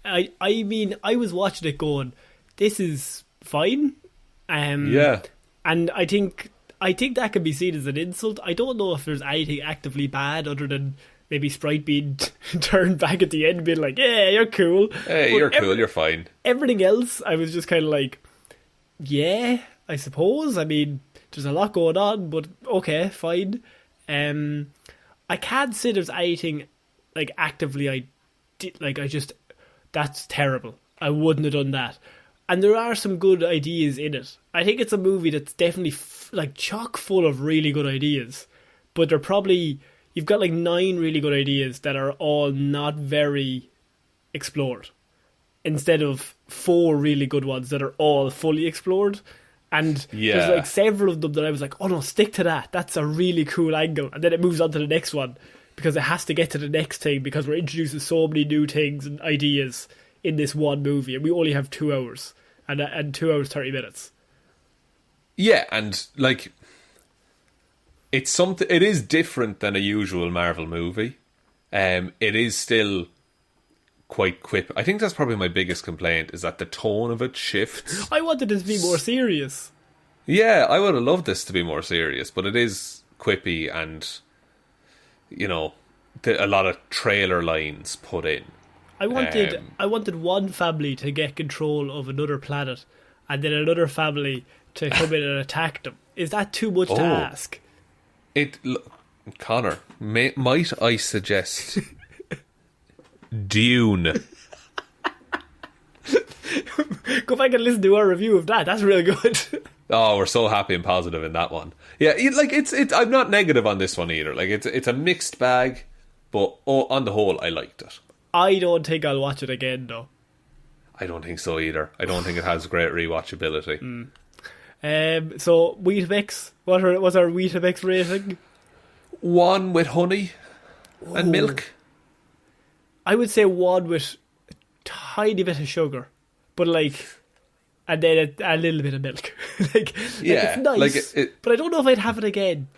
I mean, I was watching it going, this is fine. Yeah. And I think that can be seen as an insult. I don't know if there's anything actively bad other than maybe Sprite being turned back at the end, being like, yeah, you're cool. Hey, but you're cool, you're fine. Everything else, I was just kind of like, yeah, I suppose. I mean, there's a lot going on, but okay, fine. I can't say there's anything, actively that's terrible. I wouldn't have done that. And there are some good ideas in it. I think it's a movie that's definitely chock full of really good ideas. But they're probably... You've got 9 really good ideas that are all not very explored. Instead of 4 really good ones that are all fully explored. And there's several of them that I was like, oh no, stick to that. That's a really cool angle. And then it moves on to the next one. Because it has to get to the next thing. Because we're introducing so many new things and ideas in this one movie. And we only have 2 hours. And 2 hours, 30 minutes. Yeah, and it's something. It is different than a usual Marvel movie. It is still quite quip. I think that's probably my biggest complaint, is that the tone of it shifts. I wanted this to be more serious. Yeah, I would have loved this to be more serious, but it is quippy and, a lot of trailer lines put in. I wanted one family to get control of another planet and then another family to come in and attack them. Is that too much to ask? Connor, might I suggest Dune? Go back and listen to our review of that. That's real good. Oh, we're so happy and positive in that one. Yeah, it's. I'm not negative on this one either. It's a mixed bag, but on the whole, I liked it. I don't think I'll watch it again, though. I don't think so either. I don't think it has great rewatchability. So, Weetabix, what's our Weetabix rating? 1 with honey and milk. I would say 1 with a tiny bit of sugar, but and then a little bit of milk. It's nice, but I don't know if I'd have it again.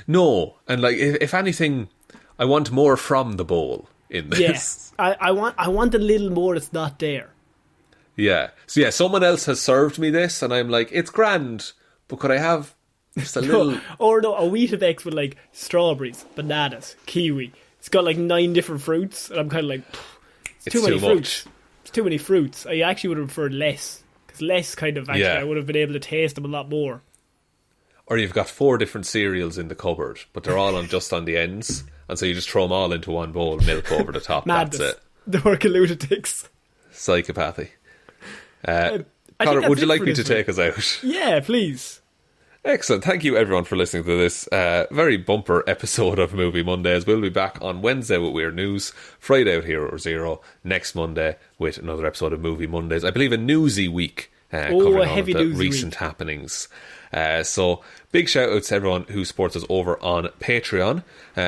No, and if anything, I want more from the bowl in this. Yes, I want a little more that's not there. Yeah. So yeah, someone else has served me this and I'm like, it's grand, but could I have just a little... Or no, a Weetabix with strawberries, bananas, kiwi. It's got 9 different fruits and I'm kind of like, it's too many fruits. It's too many fruits. I actually would have preferred less because was less kind of vaccinated, I would have been able to taste them a lot more. Or you've got 4 different cereals in the cupboard, but they're all just on the ends, and so you just throw them all into one bowl, milk over the top. Madness. That's it. They work lunatics. Psychopathy. Connor, would you like me to take us out? Yeah, please. Excellent. Thank you, everyone, for listening to this very bumper episode of Movie Mondays. We'll be back on Wednesday with Weird News, Friday with Hero or Zero, next Monday with another episode of Movie Mondays. I believe a newsy week covering all of the recent happenings. So big shout outs to everyone who supports us over on Patreon.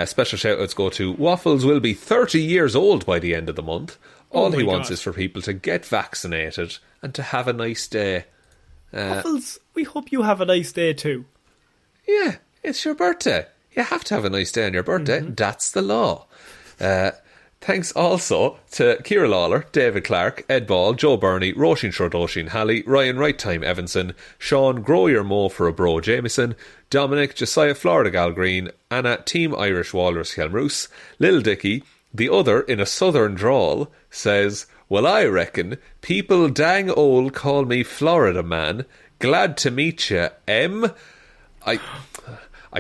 Special shout outs go to Waffles will be 30 years old by the end of the month. All he wants is for people to get vaccinated and to have a nice day. Waffles, we hope you have a nice day too. Yeah, it's your birthday. You have to have a nice day on your birthday. That's the law. Thanks also to Ciara Lawler, David Clarke, Ed Ball, Joe Burney, Róisín Schrödóisìn, Hally, Ryan Right Time Evanson, Shaun Grow Your Mo for a Bro Jamieson, Dominic, Jessiah Florida Gal Green, Anna Team Irish Walrus Hjelmroos, Lil Dicky, the other in a southern drawl, says, well, I reckon people dang old call me Florida man. Glad to meet you, M. I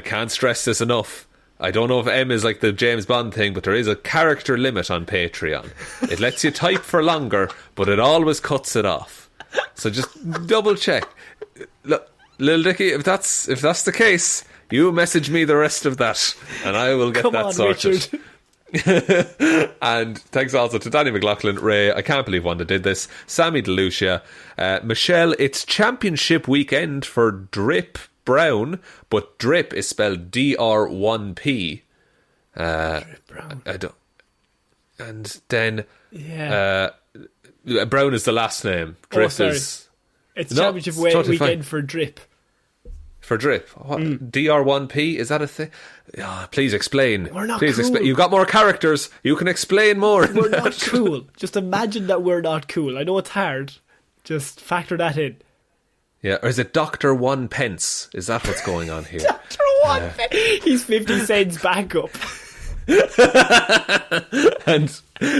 can't stress this enough. I don't know if M is like the James Bond thing, but there is a character limit on Patreon. It lets you type for longer, but it always cuts it off. So just double check. Look, Lil Dicky, if that's the case, you message me the rest of that, and I will get that sorted. And thanks also to Danny McLaughlin, Ray, I can't believe Wanda did this, Sammy DeLucia, Michelle, it's championship weekend for Drip Brown, but Drip is spelled DR1P. Drip Brown. I don't. And then Brown is the last name. Drip is. It's championship weekend fine. For Drip. For Drip. What? DR1P? Is that a thing? Oh, please explain. We're not please cool. Explain. You've got more characters. You can explain more. We're not cool. Just imagine that we're not cool. I know it's hard. Just factor that in. Yeah, or is it Dr. One Pence? Is that what's going on here? Dr. One Pence. He's 50 cents backup. And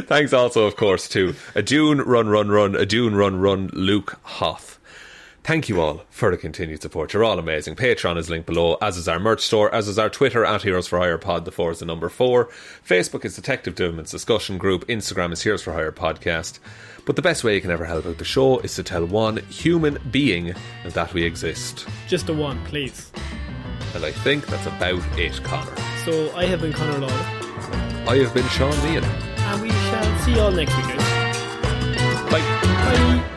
thanks also, of course, to a Dune Run, Luke Hoth. Thank you all for the continued support. You're all amazing. Patreon is linked below, as is our merch store, as is our Twitter, @Heroes for Hire Pod, the 4 is the number 4. Facebook is Detective Doveman's discussion group. Instagram is Heroes for Hire Podcast. But the best way you can ever help out the show is to tell one human being that we exist. Just a one, please. And I think that's about it, Connor. So I have been Conor Lawler. I have been Shaun Meehan. And we shall see you all next week, guys. Bye. Bye.